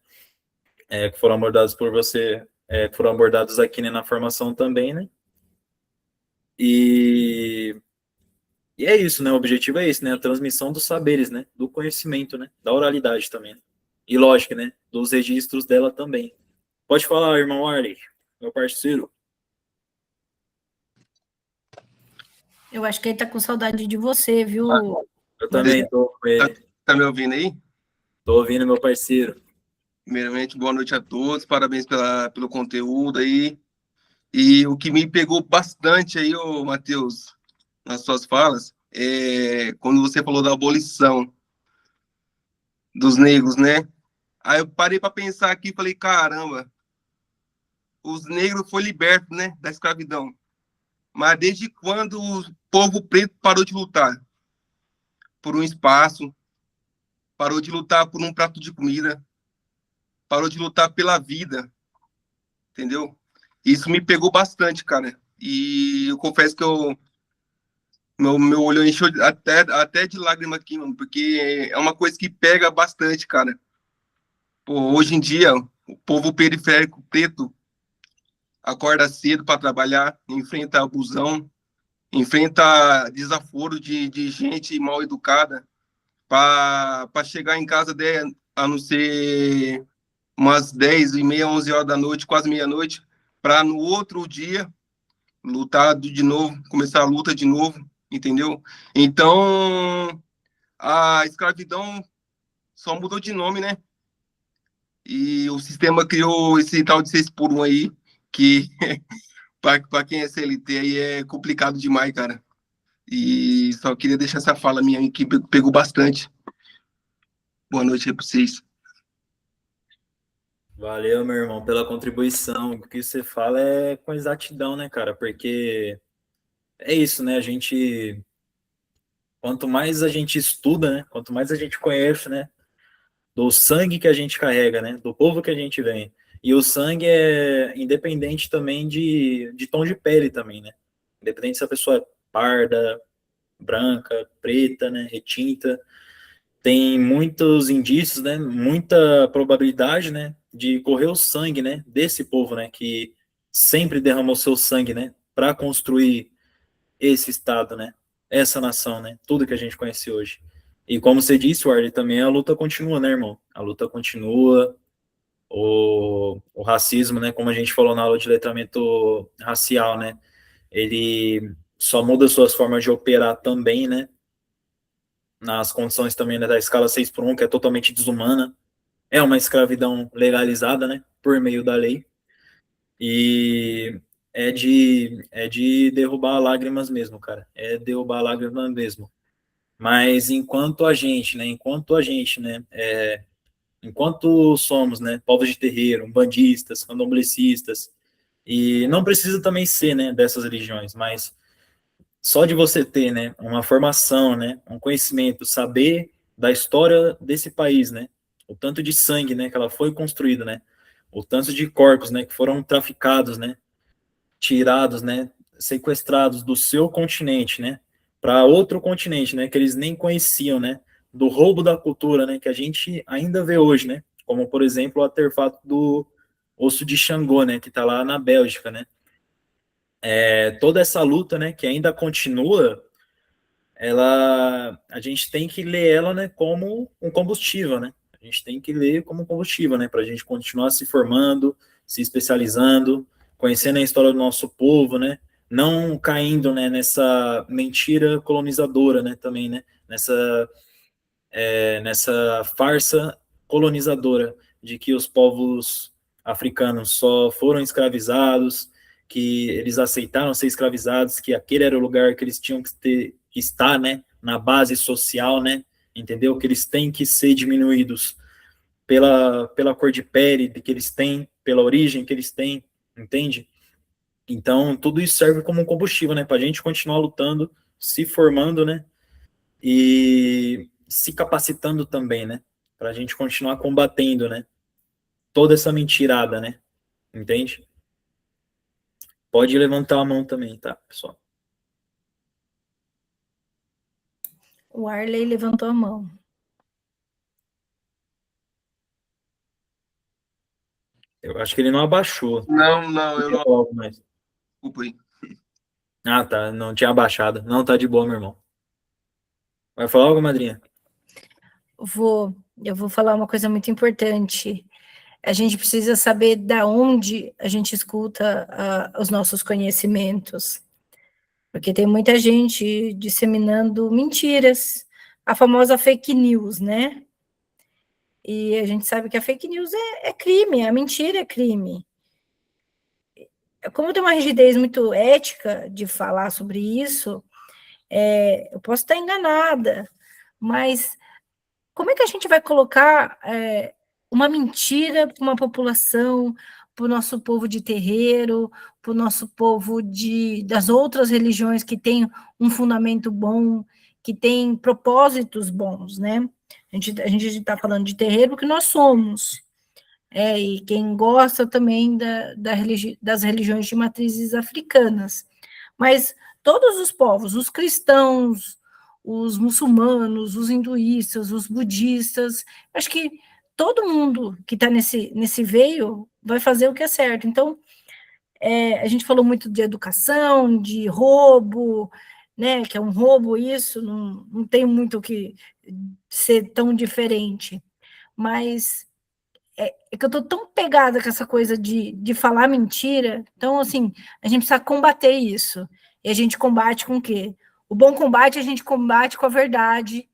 que foram abordados por você, que foram abordados aqui, né, na formação também, né. E, e é isso, né, o objetivo é esse, né, a transmissão dos saberes, né, do conhecimento, né, da oralidade também. Né? E lógico, né, dos registros dela também. Pode falar, irmão Arley, meu parceiro. Eu acho que ele tá com saudade de você, viu? Eu também tô com ele. Tá me ouvindo aí? Tô ouvindo, meu parceiro. Primeiramente, boa noite a todos, parabéns pelo conteúdo aí. E o que me pegou bastante aí, ô Matheus, nas suas falas, é quando você falou da abolição dos negros, né? Aí eu parei para pensar aqui e falei, caramba, os negros foram libertos, né, da escravidão. Mas desde quando o povo preto parou de lutar por um espaço, parou de lutar por um prato de comida, parou de lutar pela vida, entendeu? Isso me pegou bastante, cara. E eu confesso que meu olho encheu até de lágrima aqui, mano, porque é uma coisa que pega bastante, cara. Pô, hoje em dia, o povo periférico preto acorda cedo para trabalhar, enfrenta abusão, enfrenta desaforo de gente mal educada para chegar em casa a não ser umas 10h30, 11 horas da noite, quase meia-noite, para no outro dia lutar de novo, começar a luta de novo, entendeu? Então, a escravidão só mudou de nome, né? E o sistema criou esse tal de 6 por 1 aí, que para quem é CLT aí é complicado demais, cara. E só queria deixar essa fala minha aí que pegou bastante. Boa noite aí para vocês. Valeu, meu irmão, pela contribuição. O que você fala é com exatidão, né, cara? Porque é isso, né? Quanto mais a gente estuda, né? Quanto mais a gente conhece, né? Do sangue que a gente carrega, né? Do povo que a gente vem. E o sangue é independente também de tom de pele também, né? Independente se a pessoa é parda, branca, preta, né? Retinta. Tem muitos indícios, né? Muita probabilidade, né? De correr o sangue, né? Desse povo, né? Que sempre derramou seu sangue, né? Para construir esse Estado, né? Essa nação, né? Tudo que a gente conhece hoje. E como você disse, Warley, também a luta continua, né, irmão? A luta continua, o racismo, né? Como a gente falou na aula de letramento racial, né? Ele só muda suas formas de operar também, né? Nas condições também, né, da escala 6 por 1, que é totalmente desumana. É uma escravidão legalizada, né? Por meio da lei. E é de derrubar lágrimas mesmo, cara. É derrubar lágrimas mesmo. Mas enquanto somos, né, povos de terreiro, umbandistas, candomblecistas, e não precisa também ser, né, dessas religiões, mas só de você ter, né, uma formação, né, um conhecimento, saber da história desse país, né, o tanto de sangue, né, que ela foi construída, né, o tanto de corpos, né, que foram traficados, né, tirados, né, sequestrados do seu continente, né, para outro continente, né, que eles nem conheciam, né, do roubo da cultura, né, que a gente ainda vê hoje, né, como por exemplo o artefato do osso de Xangô, né, que está lá na Bélgica, né. Toda essa luta, né, que ainda continua, a gente tem que ler ela, né, como um combustível, né. A gente tem que ler como um combustível, né, para a gente continuar se formando, se especializando, conhecendo a história do nosso povo, né, não caindo, né, nessa mentira colonizadora, né, também, né, nessa farsa colonizadora de que os povos africanos só foram escravizados, que eles aceitaram ser escravizados, que aquele era o lugar que eles tinham que estar, né, na base social, né, entendeu? Que eles têm que ser diminuídos pela cor de pele que eles têm, pela origem que eles têm, entende? Então, tudo isso serve como um combustível, né, para a gente continuar lutando, se formando, né, e se capacitando também, né, para a gente continuar combatendo, né, toda essa mentirada, né, entende? Pode levantar a mão também, tá, pessoal? O Arley levantou a mão. Eu acho que ele não abaixou. Não, eu não. Algo mais. Desculpa aí. Ah, tá, não tinha abaixado. Não, tá de boa, meu irmão. Vai falar algo, madrinha? Eu vou falar uma coisa muito importante. A gente precisa saber da onde a gente escuta os nossos conhecimentos, porque tem muita gente disseminando mentiras, a famosa fake news, né? E a gente sabe que a fake news é crime, a mentira é crime. Como tem uma rigidez muito ética de falar sobre isso, eu posso estar enganada, mas como é que a gente vai colocar uma mentira para uma população, para o nosso povo de terreiro, para o nosso povo das outras religiões que têm um fundamento bom, que têm propósitos bons, né? A gente está falando de terreiro porque nós somos, e quem gosta também das religiões de matrizes africanas. Mas todos os povos, os cristãos, os muçulmanos, os hinduístas, os budistas, acho que todo mundo que está nesse veio vai fazer o que é certo. Então, a gente falou muito de educação, de roubo, né, que é um roubo isso, não tem muito o que ser tão diferente, mas que eu tô tão pegada com essa coisa de falar mentira, então, assim, a gente precisa combater isso. E a gente combate com o quê? O bom combate a gente combate com a verdade,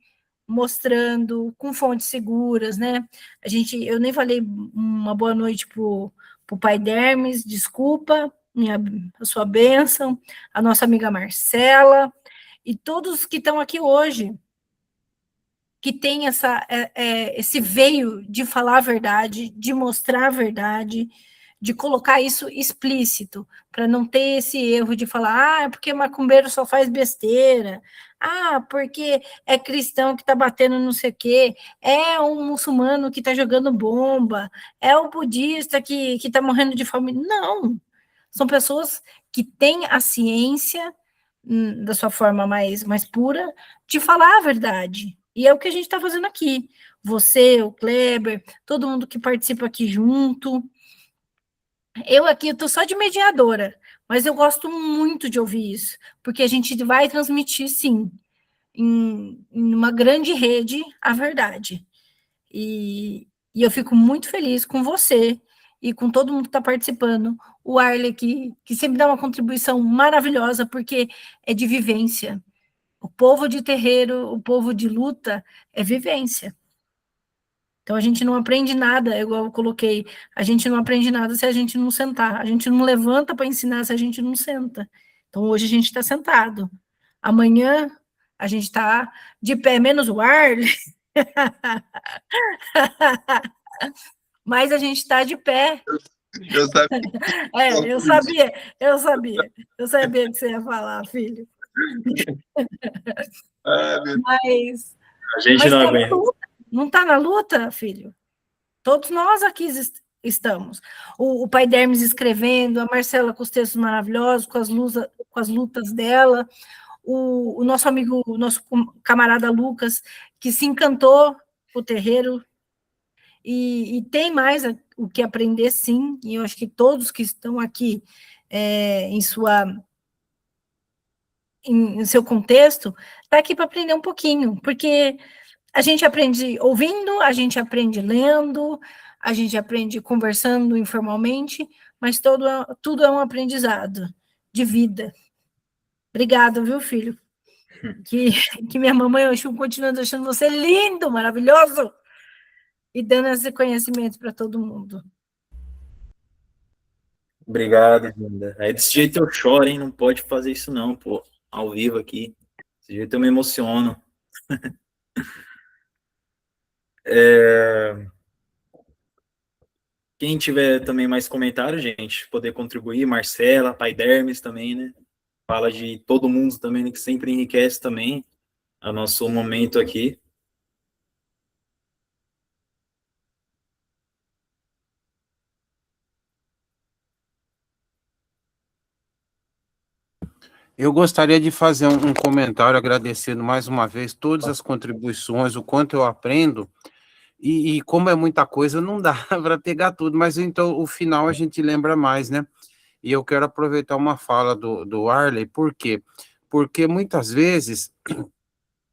mostrando, com fontes seguras, né? Eu nem falei uma boa noite pro pai Dermes, desculpa, a sua bênção, a nossa amiga Marcela, e todos que estão aqui hoje, que tem esse veio de falar a verdade, de mostrar a verdade, de colocar isso explícito, para não ter esse erro de falar, é porque macumbeiro só faz besteira, porque é cristão que está batendo não sei o quê, é um muçulmano que está jogando bomba, é o budista que está morrendo de fome. Não, são pessoas que têm a ciência, da sua forma mais pura, de falar a verdade. E é o que a gente está fazendo aqui. Você, o Kleber, todo mundo que participa aqui junto. Eu aqui estou só de mediadora, mas eu gosto muito de ouvir isso, porque a gente vai transmitir, sim, em uma grande rede, a verdade. E eu fico muito feliz com você e com todo mundo que está participando. O Arley, que sempre dá uma contribuição maravilhosa, porque é de vivência. O povo de terreiro, o povo de luta, é vivência. Então, a gente não aprende nada, igual eu coloquei, a gente não aprende nada se a gente não sentar, a gente não levanta para ensinar se a gente não senta. Então, hoje a gente está sentado, amanhã a gente está de pé, menos o Arley, mas a gente está de pé. Eu sabia. Eu sabia que você ia falar, filho. Mas A gente não tá aguenta. não está na luta, filho? Todos nós aqui estamos. O pai Dermes escrevendo, a Marcela com os textos maravilhosos, com as lutas dela, o nosso amigo, o nosso camarada Lucas, que se encantou com o terreiro, e tem mais o que aprender, sim, e eu acho que todos que estão aqui em seu contexto, está aqui para aprender um pouquinho, porque a gente aprende ouvindo, a gente aprende lendo, a gente aprende conversando informalmente, mas tudo é um aprendizado de vida. Obrigada, viu, filho? Que minha mamãe hoje continua achando você lindo, maravilhoso, e dando esse conhecimento para todo mundo. Obrigado, Linda. Aí desse jeito eu choro, hein? Não pode fazer isso não, pô. Ao vivo aqui. Desse jeito eu me emociono. Quem tiver também mais comentários, gente, poder contribuir, Marcela, Pai Dermes também, né? Fala de todo mundo também, né, que sempre enriquece também o nosso momento aqui. Eu gostaria de fazer um comentário agradecendo mais uma vez todas as contribuições, o quanto eu aprendo, e como é muita coisa, não dá para pegar tudo, mas então o final a gente lembra mais, né? E eu quero aproveitar uma fala do Arley, por quê? Porque muitas vezes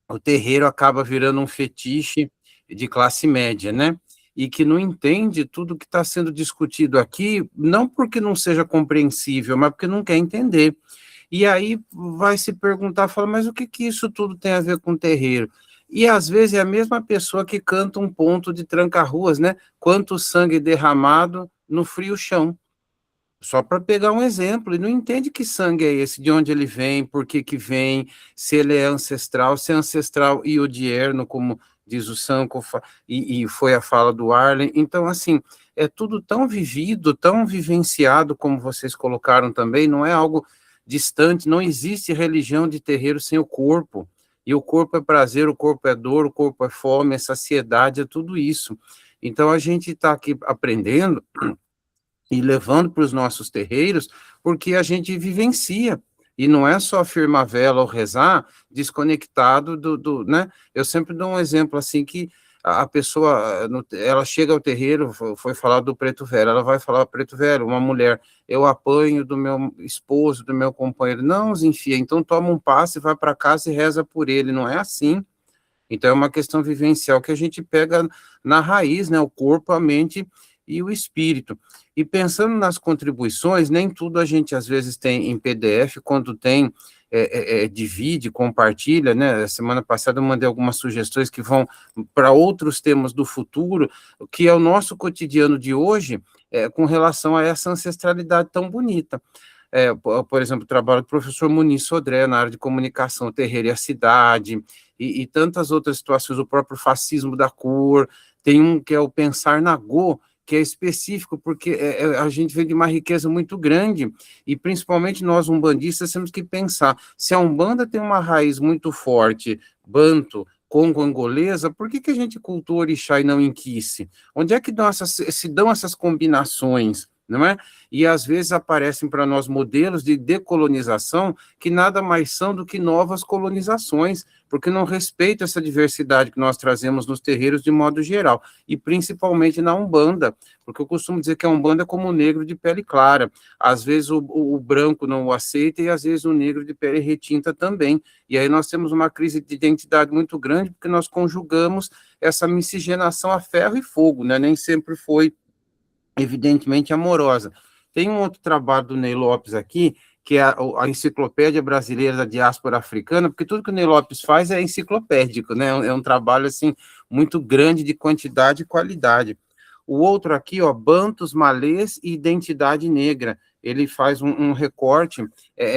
o terreiro acaba virando um fetiche de classe média, né? E que não entende tudo que está sendo discutido aqui, não porque não seja compreensível, mas porque não quer entender. E aí vai se perguntar, fala, mas o que isso tudo tem a ver com terreiro? E às vezes é a mesma pessoa que canta um ponto de tranca-ruas, né? Quanto sangue derramado no frio chão. Só para pegar um exemplo, e não entende que sangue é esse, de onde ele vem, por que vem, se ele é ancestral, se é ancestral e odierno, como diz o Sankofa, e foi a fala do Arlen. Então, assim, é tudo tão vivido, tão vivenciado, como vocês colocaram também, não é algo distante, não existe religião de terreiro sem o corpo, e o corpo é prazer, o corpo é dor, o corpo é fome, é saciedade, é tudo isso. Então, a gente está aqui aprendendo e levando para os nossos terreiros, porque a gente vivencia, e não é só firmar vela ou rezar desconectado né? Eu sempre dou um exemplo assim, que a pessoa, ela chega ao terreiro, foi falar do preto velho, ela vai falar preto velho, uma mulher, eu apanho do meu esposo, do meu companheiro, não os enfia, então toma um passe, vai para casa e reza por ele, não é assim. Então, é uma questão vivencial que a gente pega na raiz, né? O corpo, a mente e o espírito. E pensando nas contribuições, nem tudo a gente, às vezes, tem em PDF, quando tem, divide, compartilha, né? Semana passada eu mandei algumas sugestões que vão para outros temas do futuro, que é o nosso cotidiano de hoje, com relação a essa ancestralidade tão bonita. Por exemplo, o trabalho do professor Muniz Sodré na área de comunicação, o terreiro e a cidade, e tantas outras situações, o próprio fascismo da cor, tem um que é o Pensar na Go, que é específico, porque a gente vem de uma riqueza muito grande, e principalmente nós, umbandistas, temos que pensar, se a Umbanda tem uma raiz muito forte, banto, congo-angolesa, por que a gente cultua orixá e não inquice? Onde é que se dão essas combinações, não é? E às vezes aparecem para nós modelos de decolonização que nada mais são do que novas colonizações, porque não respeitam essa diversidade que nós trazemos nos terreiros de modo geral, e principalmente na Umbanda, porque eu costumo dizer que a Umbanda é como o negro de pele clara, às vezes o branco não o aceita e às vezes o negro de pele retinta também, e aí nós temos uma crise de identidade muito grande, porque nós conjugamos essa miscigenação a ferro e fogo, né? Nem sempre foi evidentemente amorosa. Tem um outro trabalho do Ney Lopes aqui, que é a Enciclopédia Brasileira da Diáspora Africana, porque tudo que o Ney Lopes faz é enciclopédico, né? É um trabalho, assim, muito grande de quantidade e qualidade. O outro aqui, ó, Bantos, Malês e Identidade Negra, ele faz um recorte,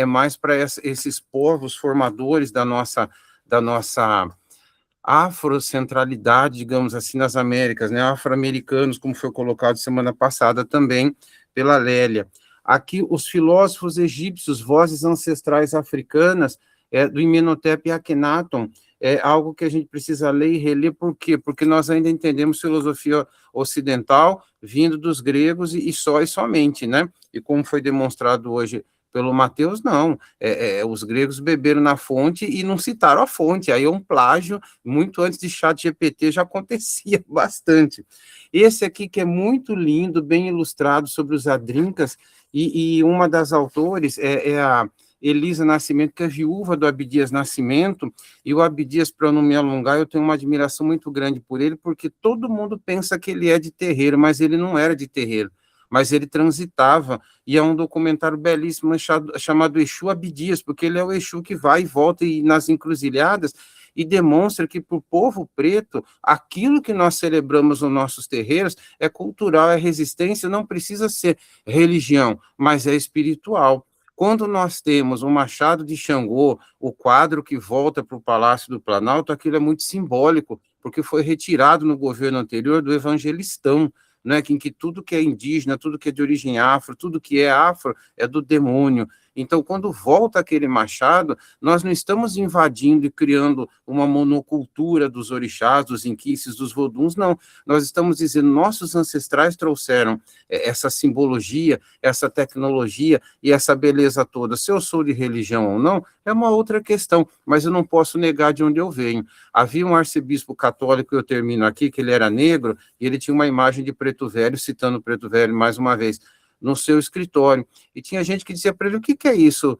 mais para esses povos formadores da nossa afrocentralidade, digamos assim, nas Américas, né, afro-americanos, como foi colocado semana passada também pela Lélia. Aqui, os filósofos egípcios, vozes ancestrais africanas, do Imhotep e Akhenaton, é algo que a gente precisa ler e reler, por quê? Porque nós ainda entendemos filosofia ocidental vindo dos gregos e só e somente, né? E como foi demonstrado hoje pelo Mateus, não. Os gregos beberam na fonte e não citaram a fonte. Aí é um plágio, muito antes de ChatGPT já acontecia bastante. Esse aqui que é muito lindo, bem ilustrado sobre os Adrincas, e uma das autores é a Elisa Nascimento, que é viúva do Abdias Nascimento, e o Abdias, para não me alongar, eu tenho uma admiração muito grande por ele, porque todo mundo pensa que ele é de terreiro, mas ele não era de terreiro, mas ele transitava, e é um documentário belíssimo chamado Exu Abdias, porque ele é o Exu que vai e volta e nas encruzilhadas, e demonstra que para o povo preto, aquilo que nós celebramos nos nossos terreiros é cultural, é resistência, não precisa ser religião, mas é espiritual. Quando nós temos o Machado de Xangô, o quadro que volta para o Palácio do Planalto, aquilo é muito simbólico, porque foi retirado no governo anterior do Evangelistão, né, em que tudo que é indígena, tudo que é de origem afro, tudo que é afro é do demônio. Então, quando volta aquele Machado, nós não estamos invadindo e criando uma monocultura dos orixás, dos inquices, dos voduns, não. Nós estamos dizendo, nossos ancestrais trouxeram essa simbologia, essa tecnologia e essa beleza toda. Se eu sou de religião ou não, é uma outra questão, mas eu não posso negar de onde eu venho. Havia um arcebispo católico, eu termino aqui, que ele era negro, e ele tinha uma imagem de Preto Velho, citando Preto Velho mais uma vez, no seu escritório. E tinha gente que dizia para ele, o que é isso,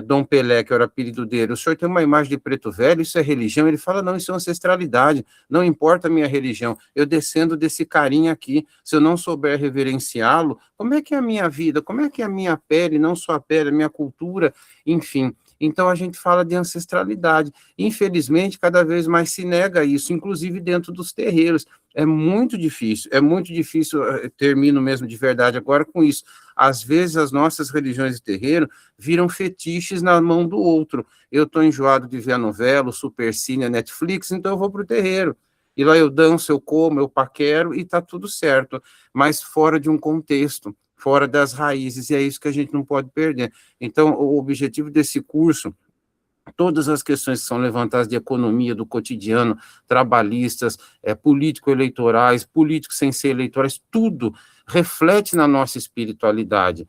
Dom Pelé, que era o apelido dele? O senhor tem uma imagem de Preto Velho, isso é religião? Ele fala, não, isso é ancestralidade, não importa a minha religião, eu descendo desse carinha aqui, se eu não souber reverenciá-lo, como é que é a minha vida, como é que é a minha pele, não só a pele, a minha cultura, enfim. Então, a gente fala de ancestralidade. Infelizmente, cada vez mais se nega isso, inclusive dentro dos terreiros. É muito difícil, termino mesmo de verdade agora com isso. Às vezes, as nossas religiões de terreiro viram fetiches na mão do outro. Eu estou enjoado de ver a novela, o Supercine, a Netflix, então eu vou para o terreiro. E lá eu danço, eu como, eu paquero e está tudo certo, mas fora de um contexto, fora das raízes, e é isso que a gente não pode perder. Então, o objetivo desse curso, todas as questões que são levantadas de economia, do cotidiano, trabalhistas, político-eleitorais, políticos sem ser eleitorais, tudo reflete na nossa espiritualidade.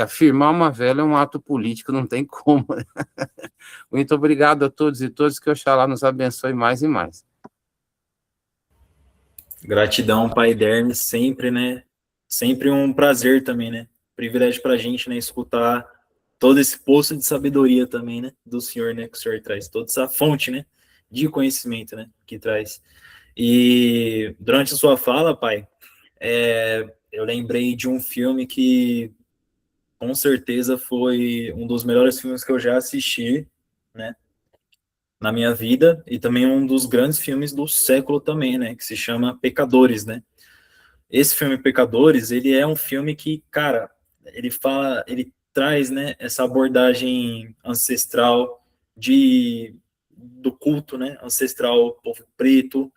Afirmar uma vela é um ato político, não tem como. Muito obrigado a todos e todas, que Oxalá nos abençoe mais e mais. Gratidão, Pai Derme, sempre, né? Sempre um prazer também, né? Privilégio para a gente, né? Escutar todo esse poço de sabedoria também, né? Do Senhor, né? Que o Senhor traz, toda essa fonte, né? de conhecimento, né, que traz. E durante a sua fala, pai, eu lembrei de um filme que com certeza foi um dos melhores filmes que eu já assisti, né, na minha vida, e também um dos grandes filmes do século também, né, que se chama Pecadores, né. Esse filme Pecadores, ele é um filme que, cara, ele traz, né, essa abordagem ancestral do culto, né, ancestral ao povo preto,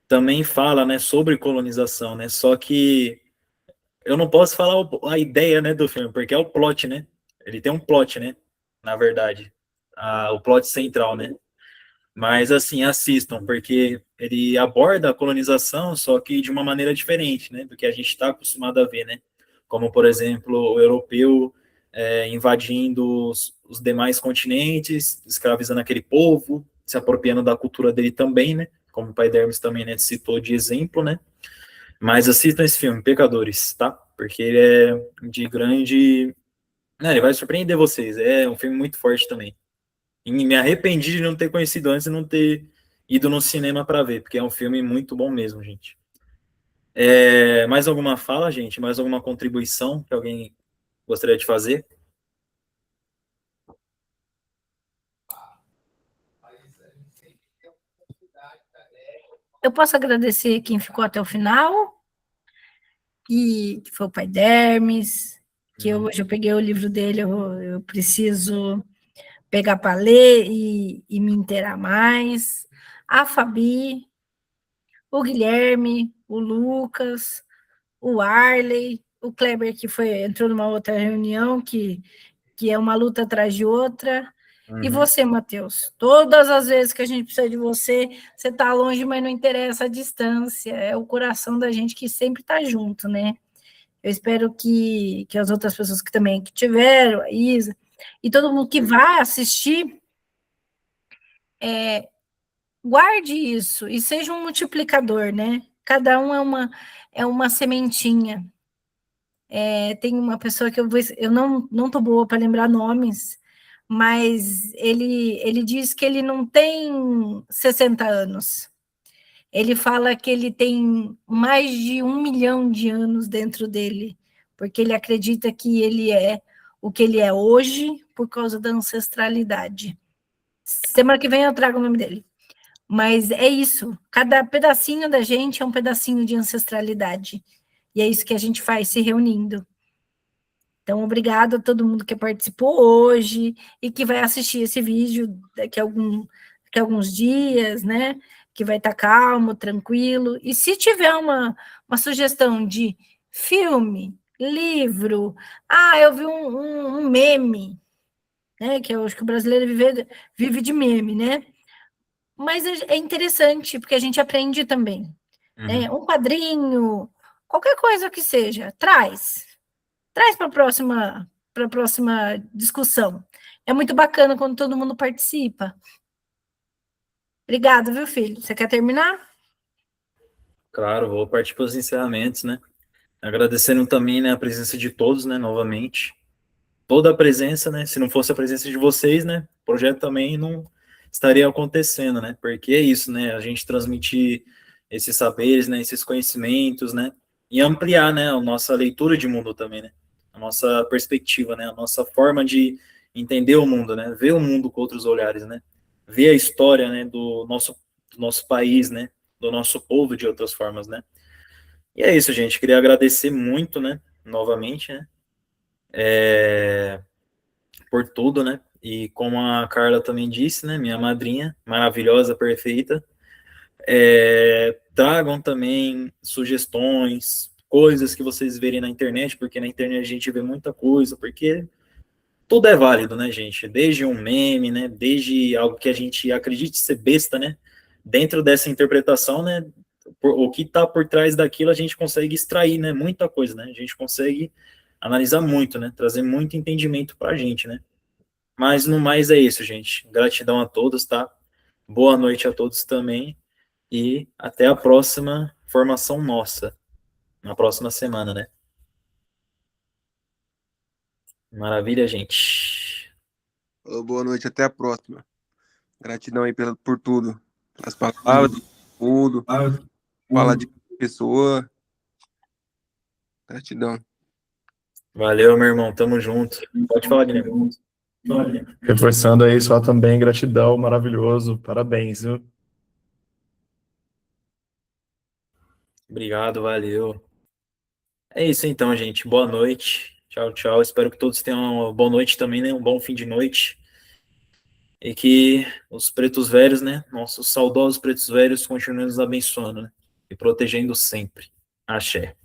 também fala, né, sobre colonização, né, só que eu não posso falar a ideia, né, do filme, porque é o plot, né, ele tem um plot, né, na verdade, o plot central, né, mas, assim, assistam, porque ele aborda a colonização, só que de uma maneira diferente, né, do que a gente está acostumado a ver, né? Como, por exemplo, o europeu invadindo os demais continentes, escravizando aquele povo, se apropriando da cultura dele também, né? Como o pai Dermes também, né, citou de exemplo, né? Mas assistam esse filme, Pecadores, tá? Porque ele é de grande... Não, ele vai surpreender vocês, é um filme muito forte também. E me arrependi de não ter conhecido antes e não ter ido no cinema para ver, porque é um filme muito bom mesmo, gente. Mais alguma fala, gente? Mais alguma contribuição que alguém gostaria de fazer? Eu posso agradecer quem ficou até o final, que foi o pai Dermes, que hoje eu peguei o livro dele, eu preciso pegar para ler e me inteirar mais. A Fabi, o Guilherme, o Lucas, o Arley, o Kleber, que entrou numa outra reunião, que é uma luta atrás de outra. E você, Matheus? Todas as vezes que a gente precisa de você, você está longe, mas não interessa a distância. É o coração da gente que sempre está junto, né? Eu espero que as outras pessoas que também que tiveram, a Isa, e todo mundo que vai assistir, guarde isso e seja um multiplicador, né? Cada um é uma sementinha. Tem uma pessoa que eu não tô boa para lembrar nomes, mas ele diz que ele não tem 60 anos. Ele fala que ele tem mais de 1 milhão de anos dentro dele, porque ele acredita que ele é o que ele é hoje por causa da ancestralidade. Semana que vem eu trago o nome dele. Mas é isso, cada pedacinho da gente é um pedacinho de ancestralidade. E é isso que a gente faz se reunindo. Então, obrigado a todo mundo que participou hoje e que vai assistir esse vídeo daqui a alguns dias, né? Que vai estar calmo, tranquilo. E se tiver uma sugestão de filme, livro, eu vi um meme, né? Que eu acho que o brasileiro vive de meme, né? Mas é interessante, porque a gente aprende também. Né? Um quadrinho, qualquer coisa que seja, traz para a próxima discussão. É muito bacana quando todo mundo participa. Obrigada, viu, filho? Você quer terminar? Claro, vou partir para os encerramentos, né? Agradecendo também, né, a presença de todos, né, novamente. Toda a presença, né? Se não fosse a presença de vocês, né, o projeto também não estaria acontecendo, né? Porque é isso, né? A gente transmitir esses saberes, né, esses conhecimentos, né, e ampliar, né, a nossa leitura de mundo também, né? A nossa perspectiva, né? A nossa forma de entender o mundo, né? Ver o mundo com outros olhares, né? Ver a história, né, do nosso país, né? Do nosso povo de outras formas, né? E é isso, gente. Queria agradecer muito, né? Novamente, né? Por tudo, né? E como a Carla também disse, né? Minha madrinha, maravilhosa, perfeita. Tragam também sugestões, coisas que vocês verem na internet, porque na internet a gente vê muita coisa, porque tudo é válido, né, gente? Desde um meme, né? Desde algo que a gente acredite ser besta, né? Dentro dessa interpretação, né? O que está por trás daquilo a gente consegue extrair, né? Muita coisa, né? A gente consegue analisar muito, né? Trazer muito entendimento para a gente, né? Mas no mais é isso, gente. Gratidão a todos, tá? Boa noite a todos também. E até a próxima formação nossa, na próxima semana, né? Maravilha, gente. Boa noite, até a próxima. Gratidão aí por tudo. As palavras, tudo. Falar de pessoa. Gratidão. Valeu, meu irmão, tamo junto. Pode falar, Guilherme. Reforçando aí só também, gratidão, maravilhoso, parabéns, viu? Obrigado, valeu. É isso então, gente. Boa noite. Tchau, tchau. Espero que todos tenham uma boa noite também, né? Um bom fim de noite. E que os pretos velhos, né? Nossos saudosos pretos velhos continuem nos abençoando, né? E protegendo sempre. Axé.